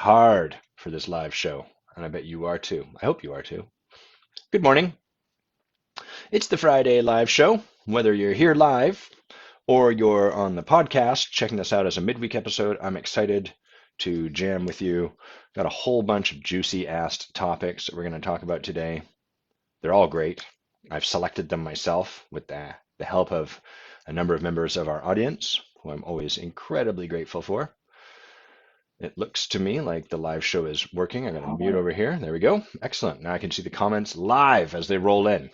hard for this live show, and I bet you are too. I hope you are too. Good morning. It's the Friday live show. Whether you're here live or you're on the podcast checking this out as a midweek episode, I'm excited to jam with you. Got a whole bunch of juicy ass topics that we're going to talk about today. They're all great. I've selected them myself with the help of a number of members of our audience, who I'm always incredibly grateful for. It looks to me like the live show is working. I'm going to mute over here. There we go. Excellent. Now I can see the comments live as they roll in.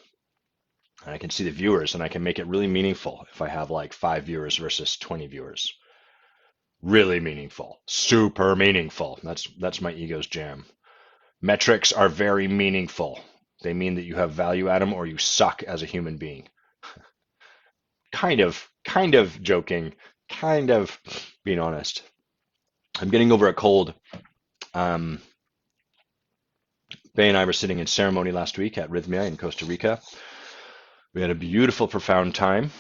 And I can see the viewers, and I can make it really meaningful if I have like 5 viewers versus 20 viewers. Really meaningful. Super meaningful. That's my ego's jam. Metrics are very meaningful. They mean that you have value at them or you suck as a human being. Kind of joking, kind of being honest. I'm getting over a cold. Bay and I were sitting in ceremony last week at Rhythmia in Costa Rica. We had a beautiful, profound time.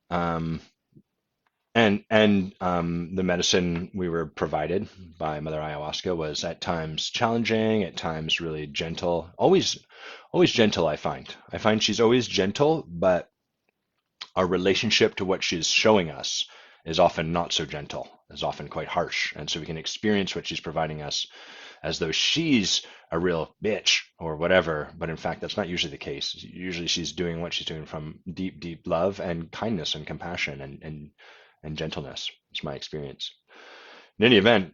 The medicine we were provided by Mother Ayahuasca was at times challenging, at times really gentle. Always gentle, I find. I find she's always gentle, but our relationship to what she's showing us is often not so gentle, is often quite harsh. And so we can experience what she's providing us as though she's a real bitch or whatever. But in fact, that's not usually the case. Usually she's doing what she's doing from deep, deep love and kindness and compassion and gentleness. It's my experience. In any event,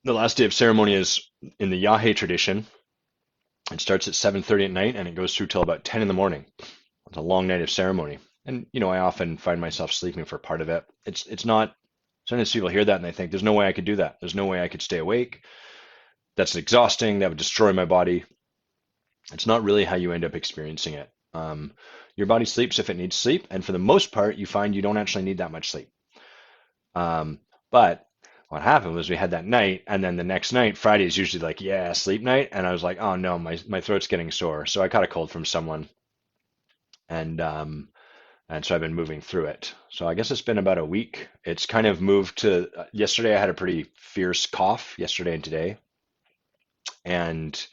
the last day of ceremony is in the Yahe tradition. It starts at 7:30 at night and it goes through till about 10 in the morning. It's a long night of ceremony. And, I often find myself sleeping for part of it. It's not, sometimes people hear that and they think, there's no way I could do that. There's no way I could stay awake. That's exhausting. That would destroy my body. It's not really how you end up experiencing it. Your body sleeps if it needs sleep. And for the most part, you find you don't actually need that much sleep. But what happened was we had that night, and then the next night, Friday is usually like, yeah, sleep night. And I was like, oh no, my throat's getting sore. So I caught a cold from someone. And so I've been moving through it. So I guess it's been about a week. It's kind of moved to yesterday. I had a pretty fierce cough yesterday and today. And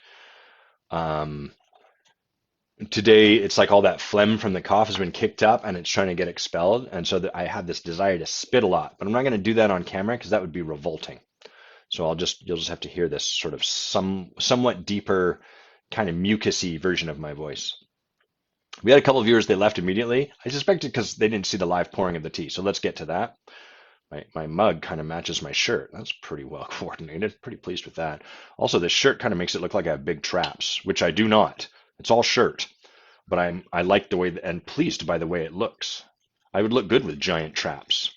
today it's like all that phlegm from the cough has been kicked up and it's trying to get expelled. And so I have this desire to spit a lot, but I'm not going to do that on camera because that would be revolting. So you'll just have to hear this sort of somewhat deeper kind of mucusy version of my voice. We had a couple of viewers, they left immediately. I suspected because they didn't see the live pouring of the tea. So let's get to that. My mug kind of matches my shirt. That's pretty well coordinated. Pretty pleased with that. Also, this shirt kind of makes it look like I have big traps, which I do not. It's all shirt. But I like the way and pleased by the way it looks. I would look good with giant traps.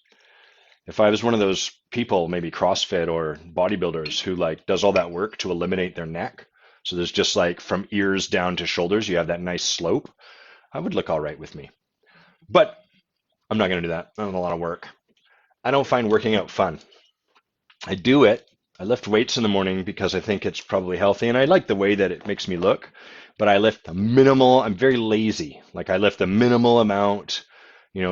If I was one of those people, maybe CrossFit or bodybuilders who like does all that work to eliminate their neck. So there's just like from ears down to shoulders, you have that nice slope. I would look all right with me. But I'm not going to do that. That's a lot of work. I don't find working out fun. I do it. I lift weights in the morning because I think it's probably healthy and I like the way that it makes me look, but I lift the minimal. I'm very lazy. Like I lift the minimal amount,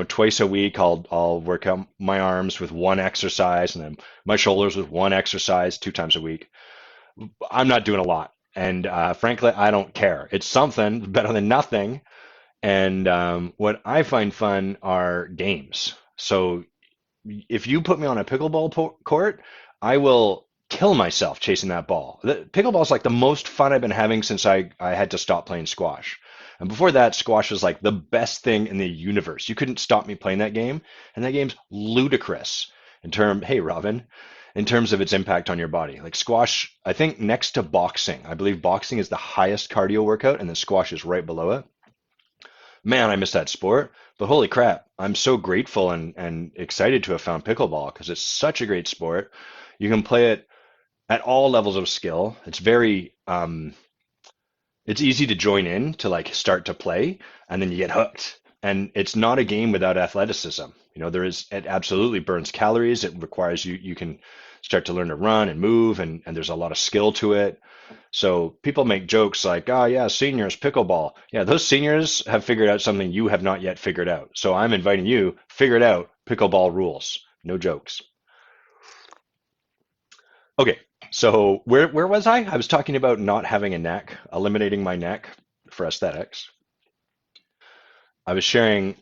twice a week I'll work out my arms with one exercise and then my shoulders with one exercise 2 times a week. I'm not doing a lot. And frankly, I don't care. It's something better than nothing. And what I find fun are games. So if you put me on a pickleball court, I will kill myself chasing that ball. Pickleball is like the most fun I've been having since I had to stop playing squash. And before that, squash was like the best thing in the universe. You couldn't stop me playing that game. And that game's ludicrous hey, Robin, in terms of its impact on your body. Like squash, I think next to boxing, I believe boxing is the highest cardio workout and then squash is right below it. Man, I miss that sport, but holy crap, I'm so grateful and excited to have found pickleball because it's such a great sport. You can play it at all levels of skill. It's it's easy to join in to like start to play and then you get hooked. And it's not a game without athleticism. It absolutely burns calories. It requires you can start to learn to run and move and there's a lot of skill to it. So people make jokes like, oh yeah, seniors, pickleball. Yeah, those seniors have figured out something you have not yet figured out. So I'm inviting you, figure it out, pickleball rules. No jokes. Okay, So where was I? I was talking about not having a neck, eliminating my neck for aesthetics. I was sharing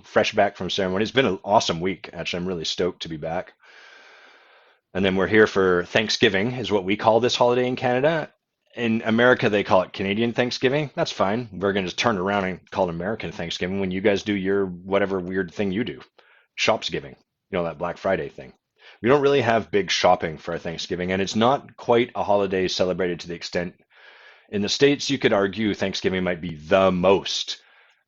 fresh back from ceremony. It's been an awesome week, actually. I'm really stoked to be back. And then we're here for Thanksgiving, is what we call this holiday in Canada. In America, they call it Canadian Thanksgiving. That's fine. We're going to turn around and call it American Thanksgiving when you guys do your whatever weird thing you do. Shopsgiving, that Black Friday thing. We don't really have big shopping for our Thanksgiving, and it's not quite a holiday celebrated to the extent in the States. You could argue Thanksgiving might be the most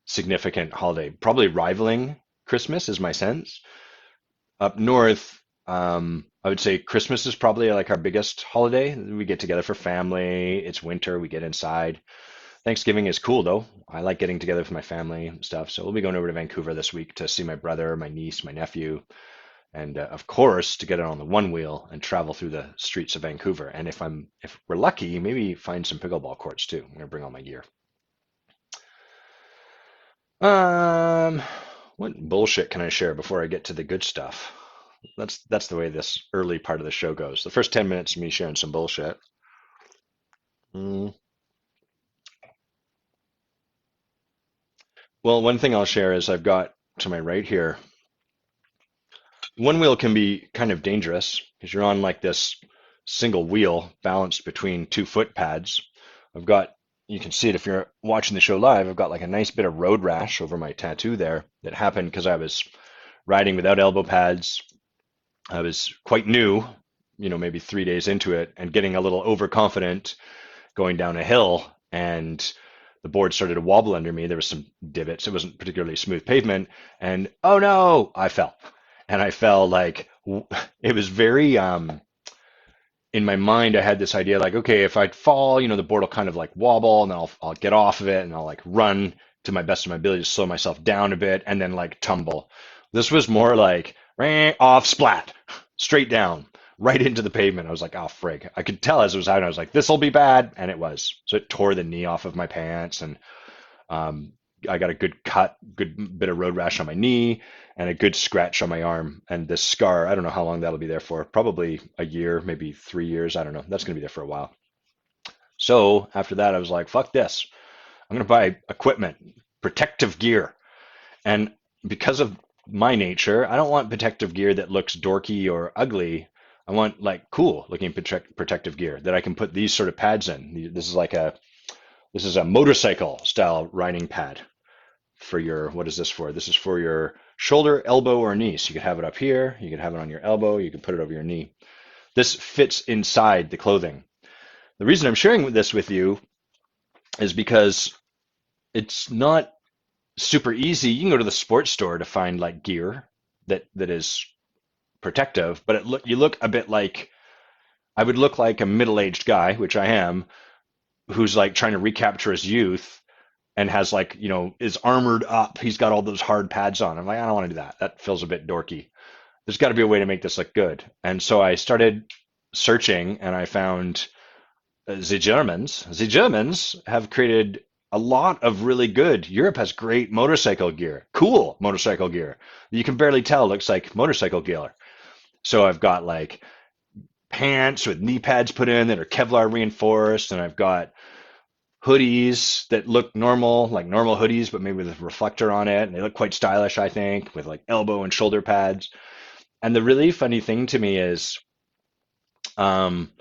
significant holiday, probably rivaling Christmas, is my sense. Up north, I would say Christmas is probably like our biggest holiday. We get together for family. It's winter. We get inside. Thanksgiving is cool though. I like getting together with my family and stuff. So we'll be going over to Vancouver this week to see my brother, my niece, my nephew, and of course to get it on the one wheel and travel through the streets of Vancouver. And if we're lucky, maybe find some pickleball courts too. I'm gonna bring all my gear. Um, what bullshit can I share before I get to the good stuff? That's the way this early part of the show goes. The first 10 minutes of me sharing some bullshit. Mm. Well, one thing I'll share is I've got to my right here. One wheel can be kind of dangerous because you're on like this single wheel balanced between two foot pads. I've got, you can see it if you're watching the show live, I've got like a nice bit of road rash over my tattoo there that happened because I was riding without elbow pads. I was quite new, maybe 3 days into it and getting a little overconfident going down a hill, and the board started to wobble under me. There was some divots. It wasn't particularly smooth pavement, and oh no, I fell. And I fell like it was very in my mind. I had this idea like, okay, if I fall, the board will kind of like wobble, and then I'll get off of it, and I'll like run to my best of my ability to slow myself down a bit, and then like tumble. This was more like off, splat, straight down, right into the pavement. I was like, oh frig. I could tell as it was happening. I was like, this will be bad, and it was. So it tore the knee off of my pants, and um, I got a good bit of road rash on my knee, and a good scratch on my arm. And this scar, I don't know how long that'll be there for. Probably a year, maybe 3 years. I don't know. That's gonna be there for a while. So after that, I was like, fuck this. I'm gonna buy equipment, protective gear, and because of my nature, I don't want protective gear that looks dorky or ugly. I want like cool looking protective gear that I can put these sort of pads in. This is a motorcycle style riding pad for your, what is this for? This is for your shoulder, elbow, or knee. So you could have it up here, you could have it on your elbow, you could put it over your knee. This fits inside the clothing. The reason I'm sharing this with you is because it's not super easy. You can go to the sports store to find like gear that is protective, but you look a bit like, I would look like a middle-aged guy, which I am, who's like trying to recapture his youth and has like, is armored up. He's got all those hard pads on. I'm like, I don't want to do that. That feels a bit dorky. There's got to be a way to make this look good. And so I started searching, and I found the Germans. The Germans have created a lot of really good. Europe has great motorcycle gear, cool motorcycle gear. You can barely tell looks like motorcycle gear. So I've got like pants with knee pads put in that are Kevlar reinforced, and I've got hoodies that look normal, like normal hoodies, but maybe with a reflector on it, and they look quite stylish, I think, with like elbow and shoulder pads. And the really funny thing to me is, um,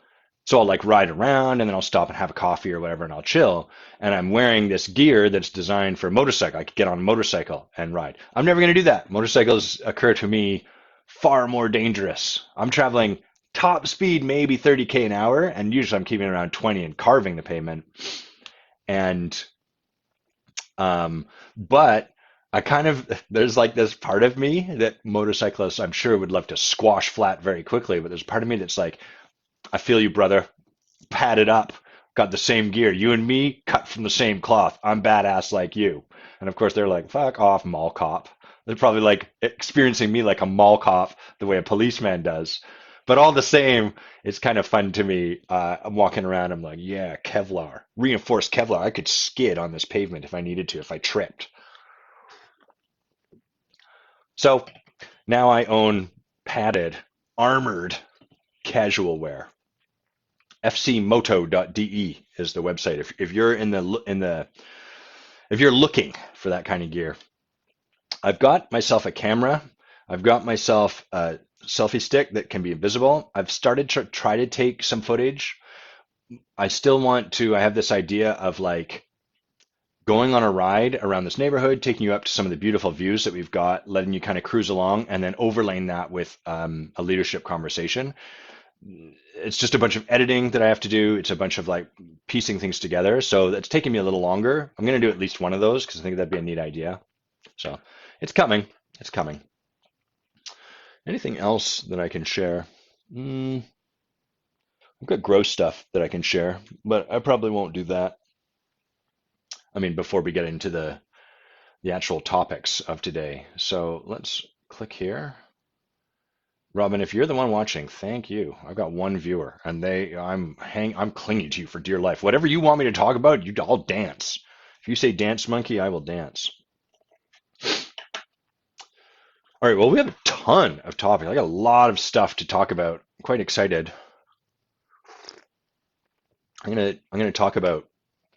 so I'll like ride around, and then I'll stop and have a coffee or whatever, and I'll chill. And I'm wearing this gear that's designed for a motorcycle. I could get on a motorcycle and ride. I'm never going to do that. Motorcycles occur to me far more dangerous. I'm traveling top speed, maybe 30K an hour, and usually I'm keeping around 20 and carving the pavement. And but I kind of, there's like this part of me that motorcyclists I'm sure would love to squash flat very quickly, but there's part of me that's like, I feel you, brother. Padded up, got the same gear. You and me cut from the same cloth. I'm badass like you. And of course they're like, fuck off, mall cop. They're probably like experiencing me like a mall cop the way a policeman does. But all the same, it's kind of fun to me. I'm walking around, I'm like, yeah, Kevlar, reinforced Kevlar. I could skid on this pavement if I needed to, if I tripped. So now I own padded, armored casual wear. fcmoto.de is the website. If you're if you're looking for that kind of gear, I've got myself a camera. I've got myself a selfie stick that can be invisible. I've started to try to take some footage. I still want to, I have this idea of like going on a ride around this neighborhood, taking you up to some of the beautiful views that we've got, letting you kind of cruise along, and then overlaying that with a leadership conversation. It's just a bunch of editing that I have to do. It's a bunch of like piecing things together. So that's taking me a little longer. I'm going to do at least one of those because I think that'd be a neat idea. So it's coming. It's coming. Anything else that I can share? I've got gross stuff that I can share, but I probably won't do that. I mean, before we get into the actual topics of today. So let's click here. Robin, if you're the one watching, thank you. I've got one viewer, and I'm clinging to you for dear life. Whatever you want me to talk about, I'll dance. If you say dance monkey, I will dance. All right, well, we have a ton of topics. I got a lot of stuff to talk about. I'm quite excited. I'm gonna talk about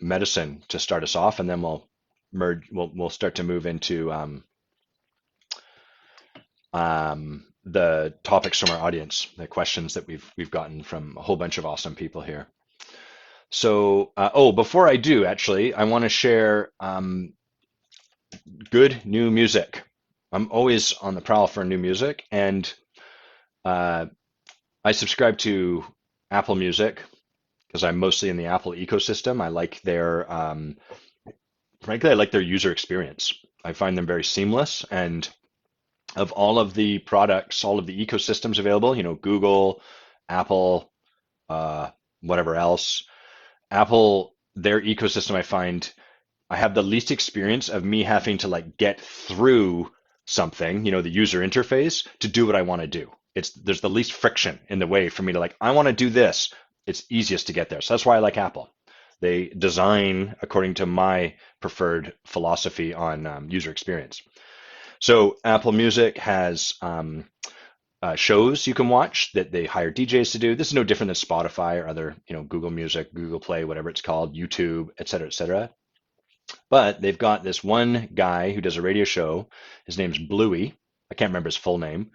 medicine to start us off, and then we'll merge. We'll start to move into the topics from our audience, the questions that we've gotten from a whole bunch of awesome people here. So, before I do, actually, I want to share good new music. I'm always on the prowl for new music, and I subscribe to Apple Music because I'm mostly in the Apple ecosystem. I like frankly, I like their user experience. I find them very seamless, and of all of the products, all of the ecosystems available, Google, Apple, whatever else, Apple, their ecosystem, I find I have the least experience of me having to like get through something, the user interface to do what I want to do. There's the least friction in the way for me to like, I want to do this. It's easiest to get there. So that's why I like Apple. They design according to my preferred philosophy on user experience. So Apple Music has shows you can watch that they hire DJs to do. This is no different than Spotify or other, Google Music, Google Play, whatever it's called, YouTube, et cetera, et cetera. But they've got this one guy who does a radio show. His name's Bluey. I can't remember his full name.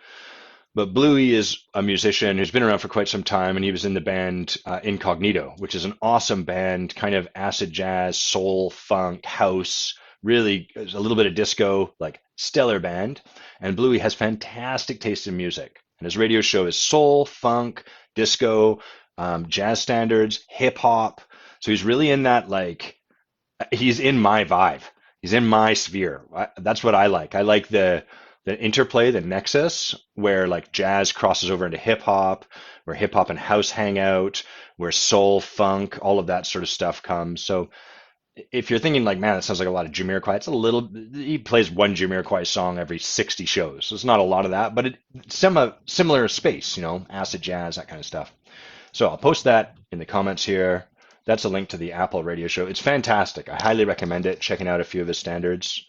But Bluey is a musician who's been around for quite some time, and he was in the band Incognito, which is an awesome band, kind of acid jazz, soul, funk, house, really a little bit of disco, like stellar band. And Bluey has fantastic taste in music. And his radio show is soul, funk, disco, jazz standards, hip hop. So he's really in that, like, he's in my vibe. He's in my sphere. That's what I like. I like the interplay, the nexus, where like jazz crosses over into hip hop, where hip hop and house hang out, where soul, funk, all of that sort of stuff comes. So if you're thinking like, man, that sounds like a lot of Jamiroquai, he plays one Jamiroquai song every 60 shows. So it's not a lot of that, but it's similar space, acid jazz, that kind of stuff. So I'll post that in the comments here. That's a link to the Apple radio show. It's fantastic. I highly recommend it, checking out a few of his standards.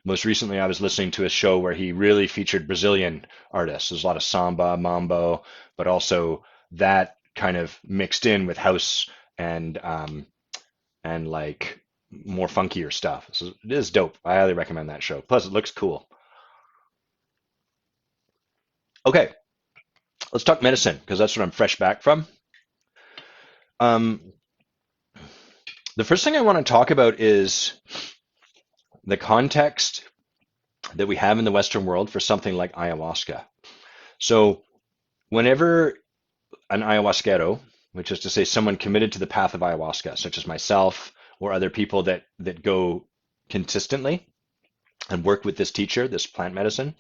Most recently, I was listening to a show where he really featured Brazilian artists. There's a lot of samba, mambo, but also that kind of mixed in with house and like more funkier stuff. So it is dope. I highly recommend that show. Plus, it looks cool. Okay, let's talk medicine because that's what I'm fresh back from. Um, the first thing I want to talk about is the context that we have in the Western world for something like ayahuasca. So whenever an ayahuasquero, which is to say someone committed to the path of ayahuasca, such as myself or other people that go consistently and work with this teacher, this plant medicine,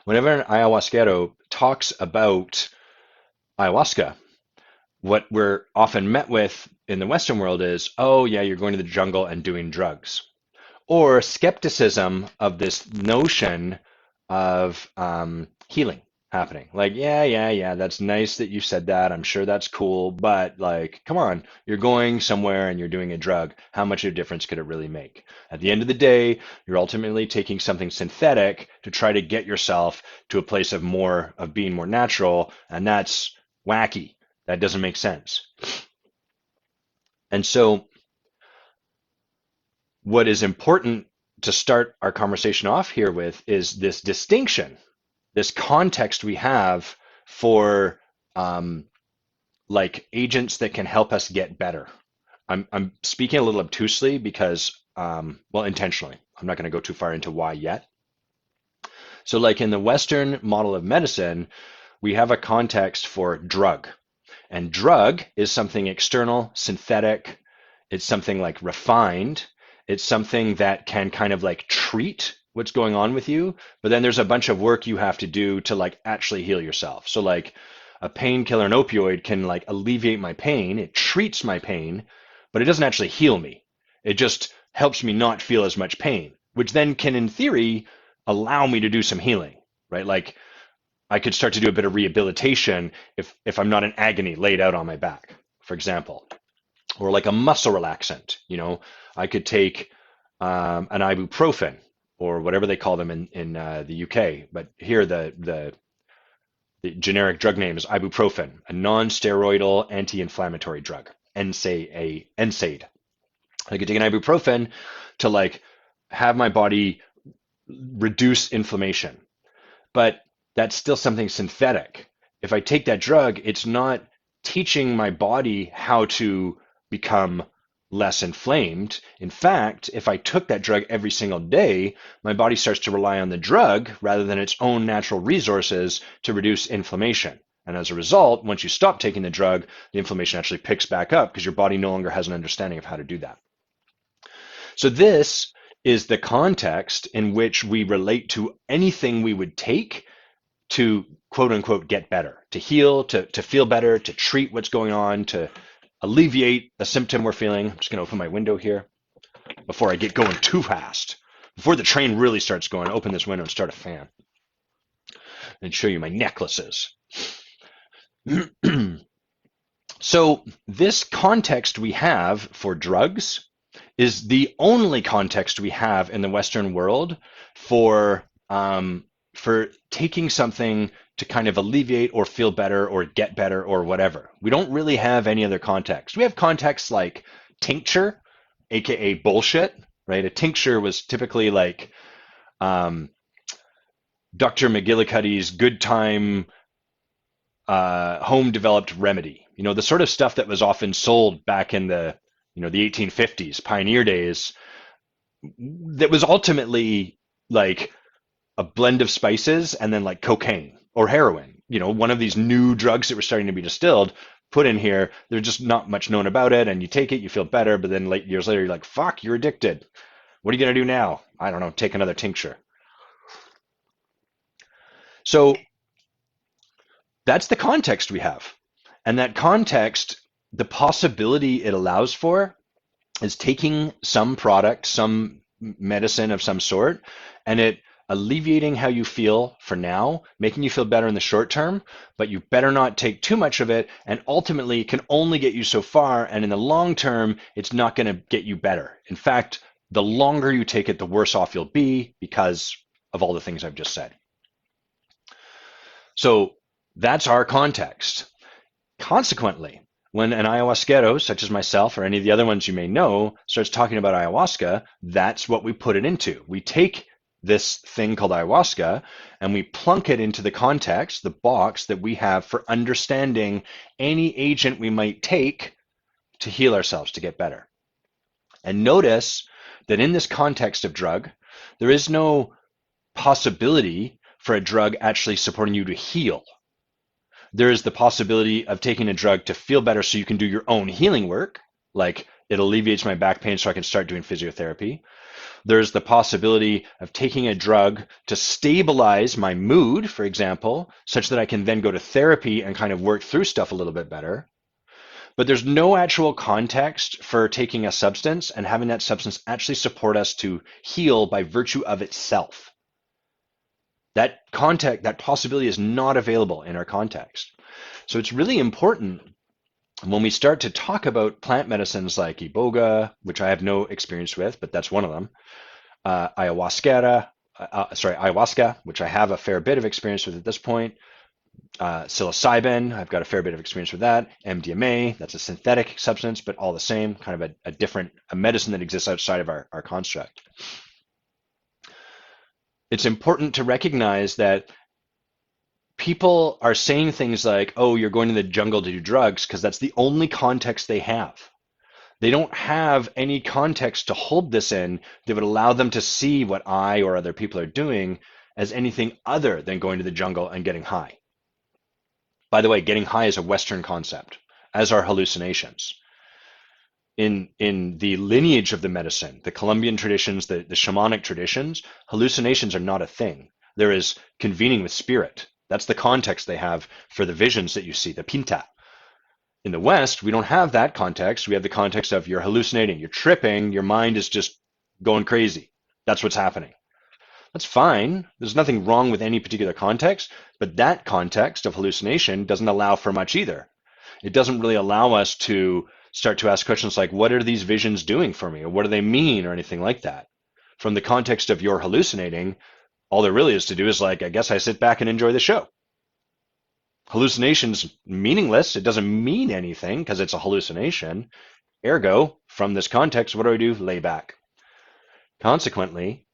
whenever an ayahuasquero talks about ayahuasca, what we're often met with in the Western world is, oh yeah, you're going to the jungle and doing drugs. Or skepticism of this notion of healing happening. Like, yeah, that's nice that you said that. I'm sure that's cool, but like, come on, you're going somewhere and you're doing a drug. How much of a difference could it really make? At the end of the day, you're ultimately taking something synthetic to try to get yourself to a place of being more natural, and that's wacky. That doesn't make sense. And so what is important to start our conversation off here with is this distinction, this context we have for like agents that can help us get better. I'm speaking a little obtusely because, well, intentionally. I'm not going to go too far into why yet. So like in the Western model of medicine, we have a context for drug. And drug is something external, synthetic. It's something like refined. It's something that can kind of like treat what's going on with you. But then there's a bunch of work you have to do to like actually heal yourself. So like a painkiller, an opioid can like alleviate my pain. It treats my pain, but it doesn't actually heal me. It just helps me not feel as much pain, which then can, in theory, allow me to do some healing, right? Like I could start to do a bit of rehabilitation if I'm not in agony laid out on my back, for example, or like a muscle relaxant. I could take an ibuprofen or whatever they call them in the UK, but here the generic drug name is ibuprofen, a non-steroidal anti-inflammatory drug, NSAID. I could take an ibuprofen to like have my body reduce inflammation, but that's still something synthetic. If I take that drug, it's not teaching my body how to become less inflamed. In fact, if I took that drug every single day, my body starts to rely on the drug rather than its own natural resources to reduce inflammation. And as a result, once you stop taking the drug, the inflammation actually picks back up because your body no longer has an understanding of how to do that. So this is the context in which we relate to anything we would take to quote unquote get better, to heal, to feel better, to treat what's going on, to alleviate a symptom we're feeling. I'm just going to open my window here before I get going too fast. Before the train really starts going, open this window and start a fan and show you my necklaces. So this context we have for drugs is the only context we have in the Western world for taking something to kind of alleviate or feel better or get better or whatever. We don't really have any other context. We have contexts like tincture, aka bullshit, right? A tincture was typically like Dr. McGillicuddy's good time home developed remedy. The sort of stuff that was often sold back in the 1850s, pioneer days, that was ultimately like a blend of spices and then like cocaine or heroin, one of these new drugs that were starting to be distilled, put in here. There's just not much known about it. And you take it, you feel better. But then years later, you're like, fuck, you're addicted. What are you going to do now? I don't know, take another tincture. So that's the context we have. And that context, the possibility it allows for is taking some product, some medicine of some sort, and it alleviating how you feel for now, making you feel better in the short term, but you better not take too much of it, and ultimately it can only get you so far, and in the long term, it's not going to get you better. In fact, the longer you take it, the worse off you'll be because of all the things I've just said. So that's our context. Consequently, when an ayahuasquero, such as myself or any of the other ones you may know, starts talking about ayahuasca, that's what we put it into. We take this thing called ayahuasca and we plunk it into the context, the box that we have for understanding any agent we might take to heal ourselves, to get better. And notice that in this context of drug, there is no possibility for a drug actually supporting you to heal. There is the possibility of taking a drug to feel better so you can do your own healing work, like it alleviates my back pain so I can start doing physiotherapy. There's the possibility of taking a drug to stabilize my mood, for example, such that I can then go to therapy and kind of work through stuff a little bit better. But there's no actual context for taking a substance and having that substance actually support us to heal by virtue of itself. That context, that possibility is not available in our context. So it's really important when we start to talk about plant medicines like iboga, which I have no experience with, but that's one of them, ayahuasca, which I have a fair bit of experience with at this point, Psilocybin, I've got a fair bit of experience with that. MDMA, that's a synthetic substance, but all the same, kind of a different a medicine that exists outside of our construct. It's important to recognize that people are saying things like, oh, you're going to the jungle to do drugs, because that's the only context they have. They don't have any context to hold this in that would allow them to see what I or other people are doing as anything other than going to the jungle and getting high. By the way, getting high is a Western concept, as are hallucinations. In the lineage of the medicine, the Colombian traditions, the shamanic traditions, hallucinations are not a thing. There is convening with spirit. That's the context they have for the visions that you see, the pinta. In the West, we don't have that context. We have the context of you're hallucinating, you're tripping, your mind is just going crazy. That's what's happening. That's fine. There's nothing wrong with any particular context, but that context of hallucination doesn't allow for much either. It doesn't really allow us to start to ask questions like, what are these visions doing for me? Or what do they mean? Or anything like that. From the context of you're hallucinating, all there really is to do is like, I guess I sit back and enjoy the show. Hallucination's meaningless. It doesn't mean anything because it's a hallucination. Ergo, from this context, what do? Lay back. Consequently,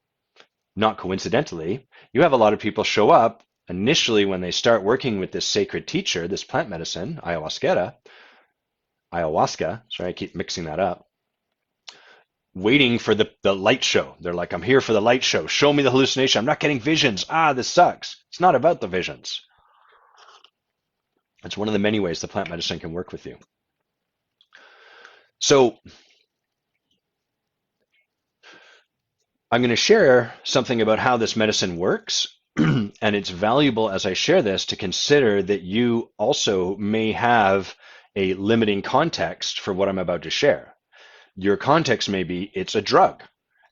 not coincidentally, you have a lot of people show up initially when they start working with this sacred teacher, this plant medicine, ayahuasca, sorry, I keep mixing that up, waiting for the light show. They're like, I'm here for the light show. Show me the hallucination. I'm not getting visions. This sucks. It's not about the visions. It's one of the many ways the plant medicine can work with you. So I'm going to share something about how this medicine works, and it's valuable as I share this to consider that you also may have a limiting context for what I'm about to share. Your context may be it's a drug.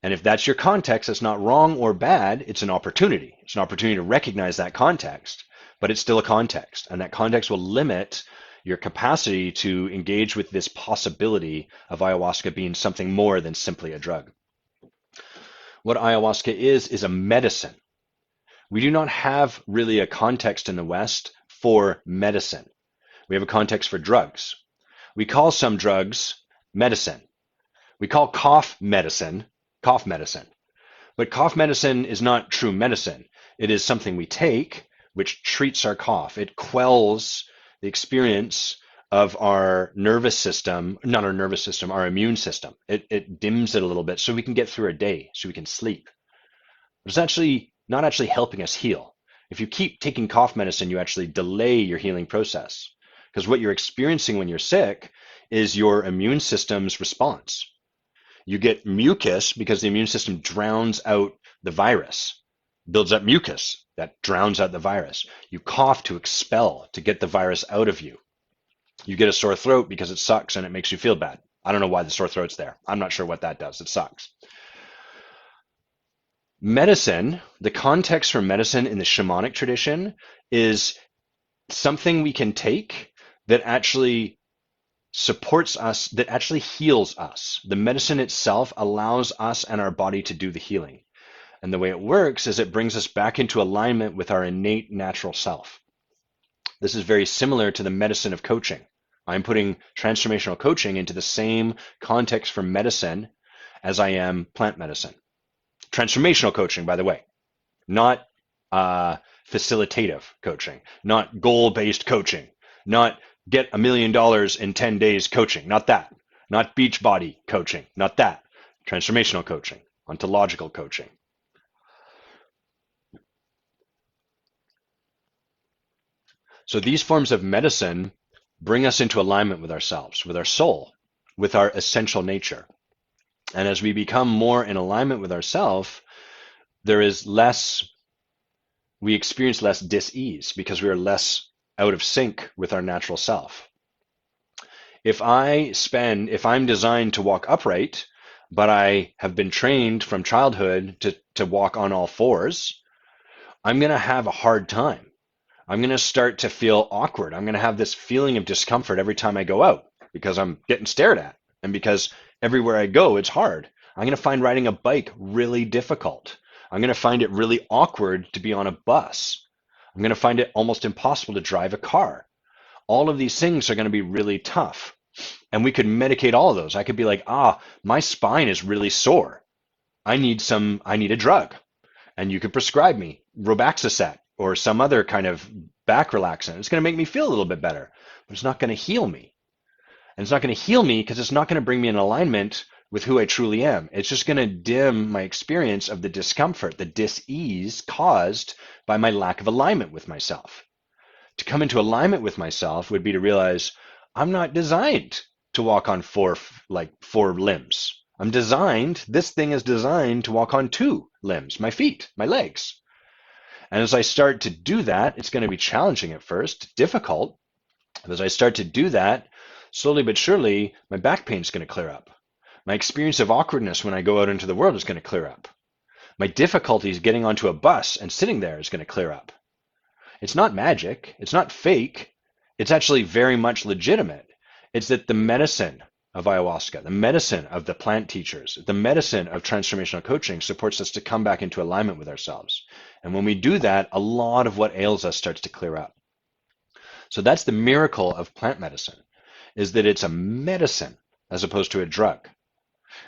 And if that's your context, it's not wrong or bad, it's an opportunity. It's an opportunity to recognize that context, but it's still a context. And that context will limit your capacity to engage with this possibility of ayahuasca being something more than simply a drug. What ayahuasca is a medicine. We do not have really a context in the West for medicine. We have a context for drugs. We call some drugs medicine. We call cough medicine, but cough medicine is not true medicine. It is something we take which treats our cough. It quells the experience of our nervous system, not our nervous system, our immune system. It dims it a little bit so we can get through our day, so we can sleep. But it's actually not actually helping us heal. If you keep taking cough medicine, you actually delay your healing process. Because what you're experiencing when you're sick is your immune system's response. You get mucus because the immune system drowns out the virus, builds up mucus that drowns out the virus. You cough to expel, to get the virus out of you. You get a sore throat because it sucks and it makes you feel bad. I don't know why the sore throat's there. I'm not sure what that does. It sucks. Medicine, the context for medicine in the shamanic tradition is something we can take that actually supports us, that actually heals us. The medicine itself allows us and our body to do the healing. And the way it works is it brings us back into alignment with our innate natural self. This is very similar to the medicine of coaching. I'm putting transformational coaching into the same context for medicine as I am plant medicine. Transformational coaching, by the way, not facilitative coaching, not goal-based coaching, not get $1 million in 10 days coaching, not that, not beach body coaching, not that, transformational coaching, ontological coaching. So these forms of medicine bring us into alignment with ourselves, with our soul, with our essential nature. And as we become more in alignment with ourselves, we experience less dis-ease because we are less out of sync with our natural self. If I'm designed to walk upright, but I have been trained from childhood to walk on all fours, I'm going to have a hard time. I'm going to start to feel awkward. I'm going to have this feeling of discomfort every time I go out because I'm getting stared at. And because everywhere I go, it's hard. I'm going to find riding a bike really difficult. I'm going to find it really awkward to be on a bus. I'm going to find it almost impossible to drive a car. All of these things are going to be really tough. And we could medicate all of those. I could be like, my spine is really sore. I need a drug. And you could prescribe me Robaxacet or some other kind of back relaxant. It's going to make me feel a little bit better, but it's not going to heal me. And it's not going to heal me because it's not going to bring me in alignment with who I truly am. It's just going to dim my experience of the discomfort, the dis-ease caused by my lack of alignment with myself. To come into alignment with myself would be to realize I'm not designed to walk on four limbs. This thing is designed to walk on two limbs, my feet, my legs. And as I start to do that, it's going to be challenging at first, difficult. As I start to do that, slowly but surely, my back pain is going to clear up. My experience of awkwardness when I go out into the world is going to clear up. My difficulties getting onto a bus and sitting there is going to clear up. It's not magic. It's not fake. It's actually very much legitimate. It's that the medicine of ayahuasca, the medicine of the plant teachers, the medicine of transformational coaching supports us to come back into alignment with ourselves. And when we do that, a lot of what ails us starts to clear up. So that's the miracle of plant medicine, is that it's a medicine as opposed to a drug.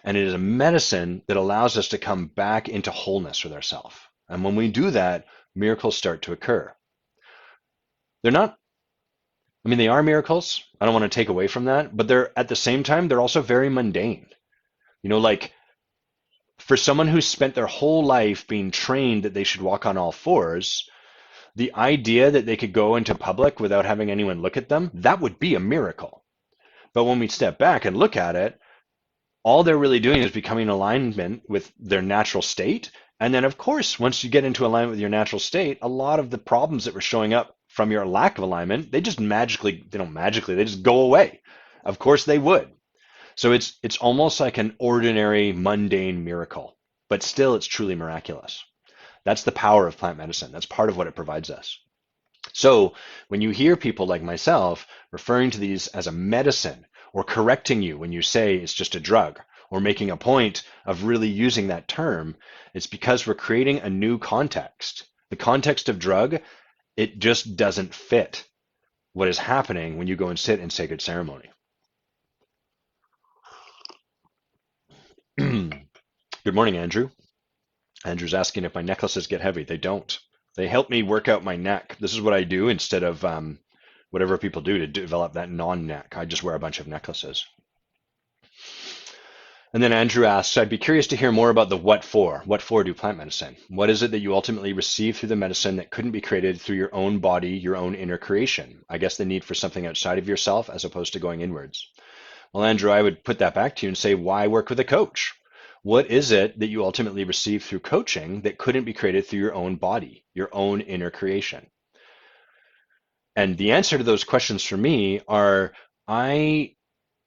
And it is a medicine that allows us to come back into wholeness with ourselves. And when we do that, miracles start to occur. They are miracles. I don't want to take away from that, but they're at the same time, they're also very mundane. Like for someone who's spent their whole life being trained that they should walk on all fours, the idea that they could go into public without having anyone look at them, that would be a miracle. But when we step back and look at it, all they're really doing is becoming in alignment with their natural state. And then, of course, once you get into alignment with your natural state, a lot of the problems that were showing up from your lack of alignment, they just they just go away. Of course they would. So it's almost like an ordinary, mundane miracle, but still it's truly miraculous. That's the power of plant medicine. That's part of what it provides us. So when you hear people like myself referring to these as a medicine or correcting you when you say it's just a drug or making a point of really using that term, it's because we're creating a new context. The context of drug, it just doesn't fit what is happening when you go and sit in sacred ceremony. Good morning, Andrew. Andrew's asking if my necklaces get heavy. They don't. They help me work out my neck. This is what I do instead of whatever people do to develop that non-neck. I just wear a bunch of necklaces. And then Andrew asks, I'd be curious to hear more about the what for. What for do plant medicine? What is it that you ultimately receive through the medicine that couldn't be created through your own body, your own inner creation? I guess the need for something outside of yourself as opposed to going inwards. Well, Andrew, I would put that back to you and say, why work with a coach? What is it that you ultimately receive through coaching that couldn't be created through your own body, your own inner creation? And the answer to those questions for me are,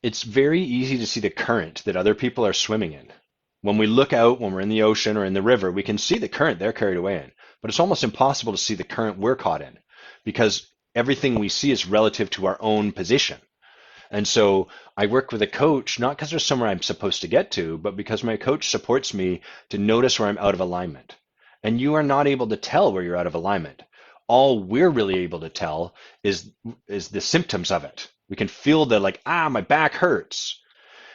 it's very easy to see the current that other people are swimming in. When we look out, when we're in the ocean or in the river, we can see the current they're carried away in. But it's almost impossible to see the current we're caught in because everything we see is relative to our own position. And so I work with a coach, not because there's somewhere I'm supposed to get to, but because my coach supports me to notice where I'm out of alignment. And you are not able to tell where you're out of alignment. All we're really able to tell is the symptoms of it. We can feel my back hurts.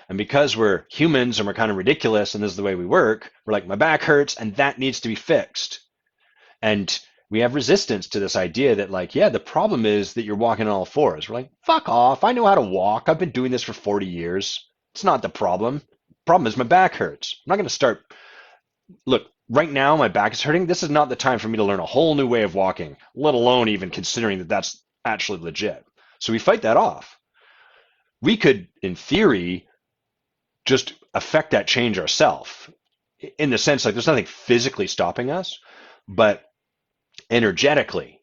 And because we're humans and we're kind of ridiculous and this is the way we work, we're like, my back hurts and that needs to be fixed. And we have resistance to this idea that the problem is that you're walking on all fours. We're like, fuck off. I know how to walk. I've been doing this for 40 years. It's not the problem. The problem is my back hurts. I'm not going to start. Look, right now my back is hurting. This is not the time for me to learn a whole new way of walking, let alone even considering that that's actually legit. So we fight that off. We could, in theory, just affect that change ourselves in the sense there's nothing physically stopping us, but energetically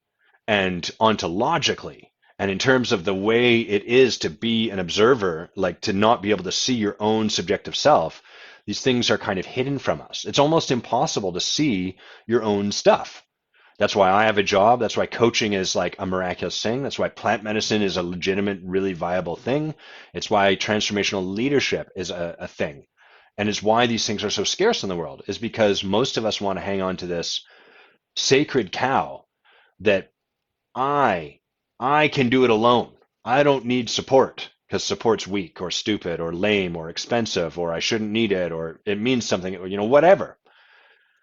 and ontologically and in terms of the way it is to be an observer, to not be able to see your own subjective self, these things are kind of hidden from us. It's almost impossible to see your own stuff. That's why I have a job. That's why coaching is a miraculous thing. That's why plant medicine is a legitimate, really viable thing. It's why transformational leadership is a thing. And it's why these things are so scarce in the world, is because most of us want to hang on to this sacred cow that I I can do it alone. I don't need support because support's weak or stupid or lame or expensive or I shouldn't need it or it means something or whatever.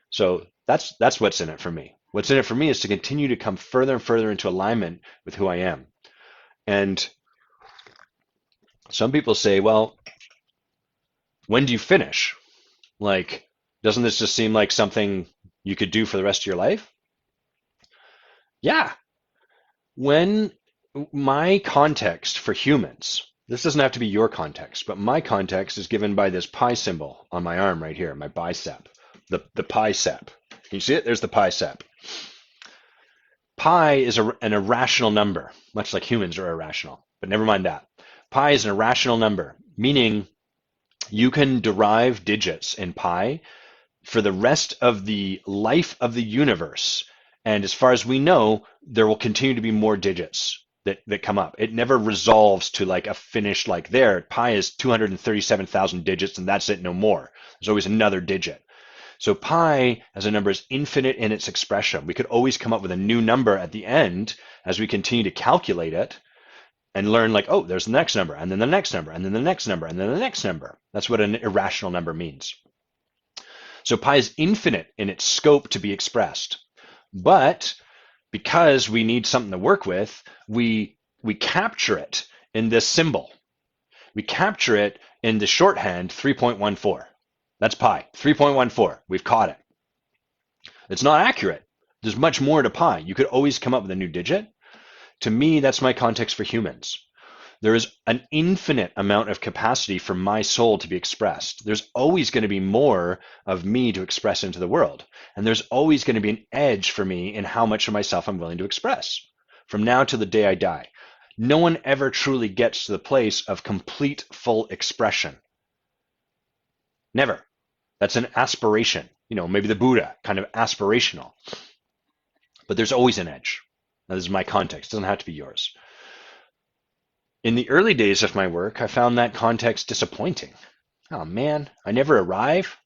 So that's what's in it for me. What's in it for me is to continue to come further and further into alignment with who I am. And some people say, well, when do you finish? Like, doesn't this just seem like something you could do for the rest of your life? Yeah. When my context for humans, this doesn't have to be your context, but my context is given by this pi symbol on my arm right here, my bicep, the bicep. Can you see it? There's the bicep. Pi is an irrational number, much like humans are irrational, but never mind that. Pi is an irrational number, meaning you can derive digits in pi for the rest of the life of the universe. And as far as we know, there will continue to be more digits that come up. It never resolves to like a finish like there. Pi is 237,000 digits and that's it, no more. There's always another digit. So pi as a number is infinite in its expression. We could always come up with a new number at the end as we continue to calculate it and learn like, oh, there's the next number, and then the next number, and then the next number, and then the next number. That's what an irrational number means. So pi is infinite in its scope to be expressed. But because we need something to work with, we capture it in this symbol. We capture it in the shorthand 3.14. That's pi, 3.14. We've caught it. It's not accurate. There's much more to pi. You could always come up with a new digit. To me, that's my context for humans. There is an infinite amount of capacity for my soul to be expressed. There's always going to be more of me to express into the world. And there's always going to be an edge for me in how much of myself I'm willing to express from now till the day I die. No one ever truly gets to the place of complete, full expression. Never. That's an aspiration. Maybe the Buddha, kind of aspirational. But there's always an edge. Now, this is my context. It doesn't have to be yours. In the early days of my work, I found that context disappointing. Oh man, I never arrive?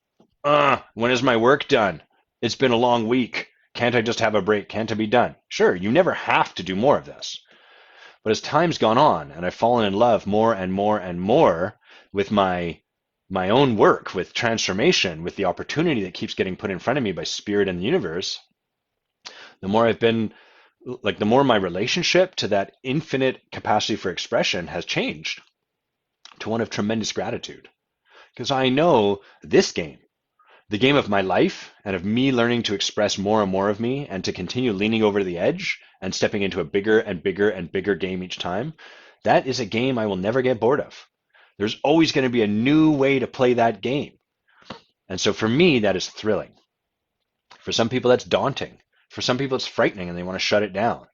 When is my work done? It's been a long week. Can't I just have a break? Can't it be done? Sure, you never have to do more of this. But as time's gone on and I've fallen in love more and more and more with my own work, with transformation, with the opportunity that keeps getting put in front of me by spirit and the universe, the more I've been the more my relationship to that infinite capacity for expression has changed to one of tremendous gratitude. Because I know this game, the game of my life and of me learning to express more and more of me and to continue leaning over the edge and stepping into a bigger and bigger and bigger game each time, that is a game I will never get bored of. There's always going to be a new way to play that game. And so for me, that is thrilling. For some people, that's daunting. For some people, it's frightening and they want to shut it down.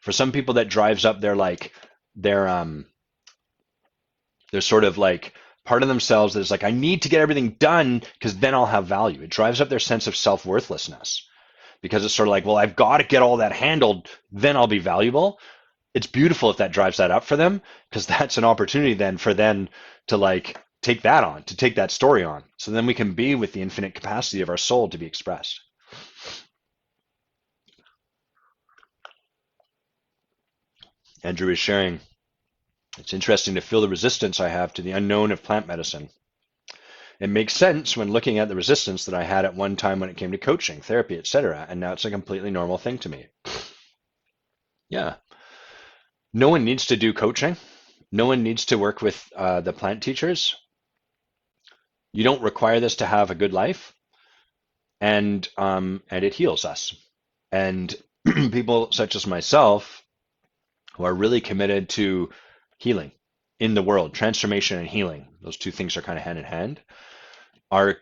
For some people, that drives up their sort of like part of themselves that is like, I need to get everything done because then I'll have value. It drives up their sense of self-worthlessness because it's sort of like, well, I've got to get all that handled, then I'll be valuable. It's beautiful if that drives that up for them because that's an opportunity then for them to like take that on, to take that story on. So then we can be with the infinite capacity of our soul to be expressed. Andrew is sharing, it's interesting to feel the resistance I have to the unknown of plant medicine. It makes sense when looking at the resistance that I had at one time when it came to coaching, therapy, etc., and now it's a completely normal thing to me. Yeah. No one needs to do coaching. No one needs to work with the plant teachers. You don't require this to have a good life, and it heals us. And people such as myself who are really committed to healing in the world, transformation and healing, those two things are kind of hand in hand, are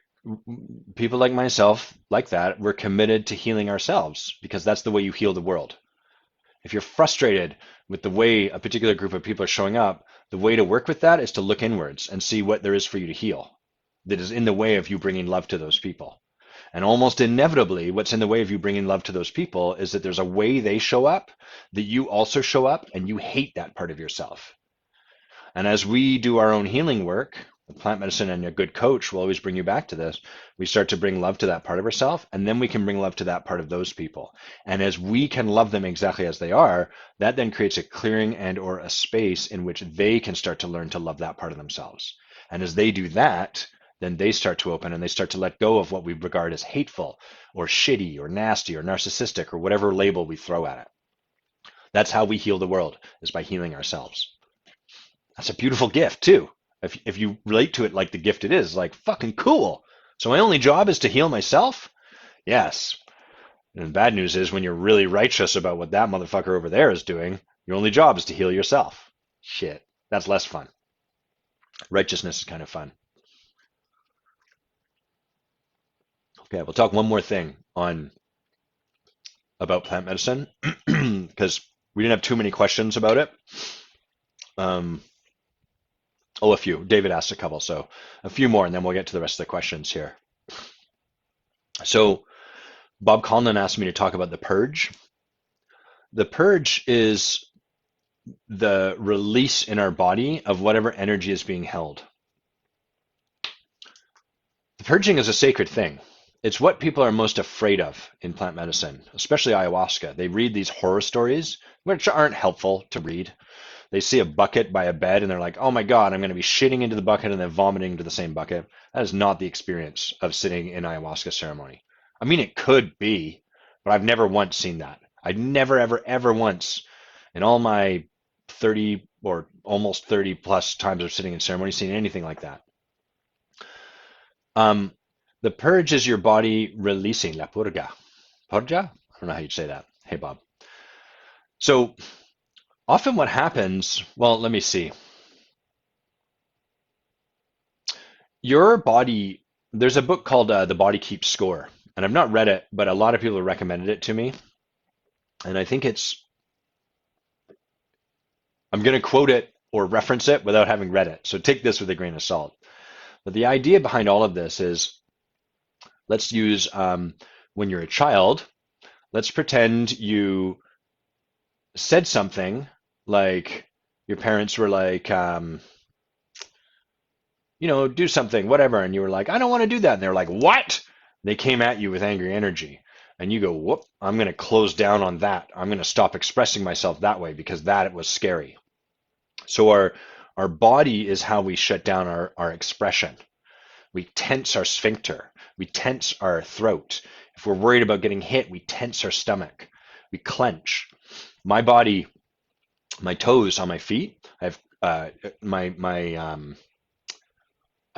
people like myself, like that, we're committed to healing ourselves because that's the way you heal the world. If you're frustrated with the way a particular group of people are showing up, the way to work with that is to look inwards and see what there is for you to heal that is in the way of you bringing love to those people. And almost inevitably, what's in the way of you bringing love to those people is that there's a way they show up that you also show up and you hate that part of yourself. And as we do our own healing work, Plant medicine and a good coach will always bring you back to this. We start to bring love to that part of ourselves, and then we can bring love to that part of those people. And as we can love them exactly as they are, that then creates a clearing and or a space in which they can start to learn to love that part of themselves. And as they do that, then they start to open and they start to let go of what we regard as hateful or shitty or nasty or narcissistic or whatever label we throw at it. That's how we heal the world, is by healing ourselves. That's a beautiful gift too. If you relate to it like the gift it is, like fucking cool. So my only job is to heal myself? Yes. And the bad news is when you're really righteous about what that motherfucker over there is doing, your only job is to heal yourself. Shit. That's less fun. Righteousness is kind of fun. Okay, we'll talk one more thing on about plant medicine because we didn't have too many questions about it. A few. David asked a couple, so a few more, and then we'll get to the rest of the questions here. So Bob Conlon asked me to talk about the purge. The purge is the release in our body of whatever energy is being held. The purging is a sacred thing. It's what people are most afraid of in plant medicine, especially ayahuasca. They read these horror stories, which aren't helpful to read. They see a bucket by a bed and they're like, oh my God, I'm going to be shitting into the bucket and then vomiting into the same bucket. That is not the experience of sitting in ayahuasca ceremony. I mean, it could be, but I've never once seen that. I've never, ever, ever once in all my 30 or almost 30 plus times of sitting in ceremony seen anything like that. The purge is your body releasing, la purga. Purga? I don't know how you'd say that. Hey, Bob. So often what happens, well, let me see. Your body, there's a book called The Body Keeps Score, and I've not read it, but a lot of people have recommended it to me. And I think I'm going to quote it or reference it without having read it. So take this with a grain of salt. But the idea behind all of this is, let's use when you're a child, let's pretend you said something like your parents were like, do something, whatever. And you were like, I don't want to do that. And they're like, what? They came at you with angry energy. And you go, whoop, I'm going to close down on that. I'm going to stop expressing myself that way because that was scary. So our body is how we shut down our expression. We tense our sphincter. We tense our throat. If we're worried about getting hit, we tense our stomach. We clench. My body, my toes on my feet, I have I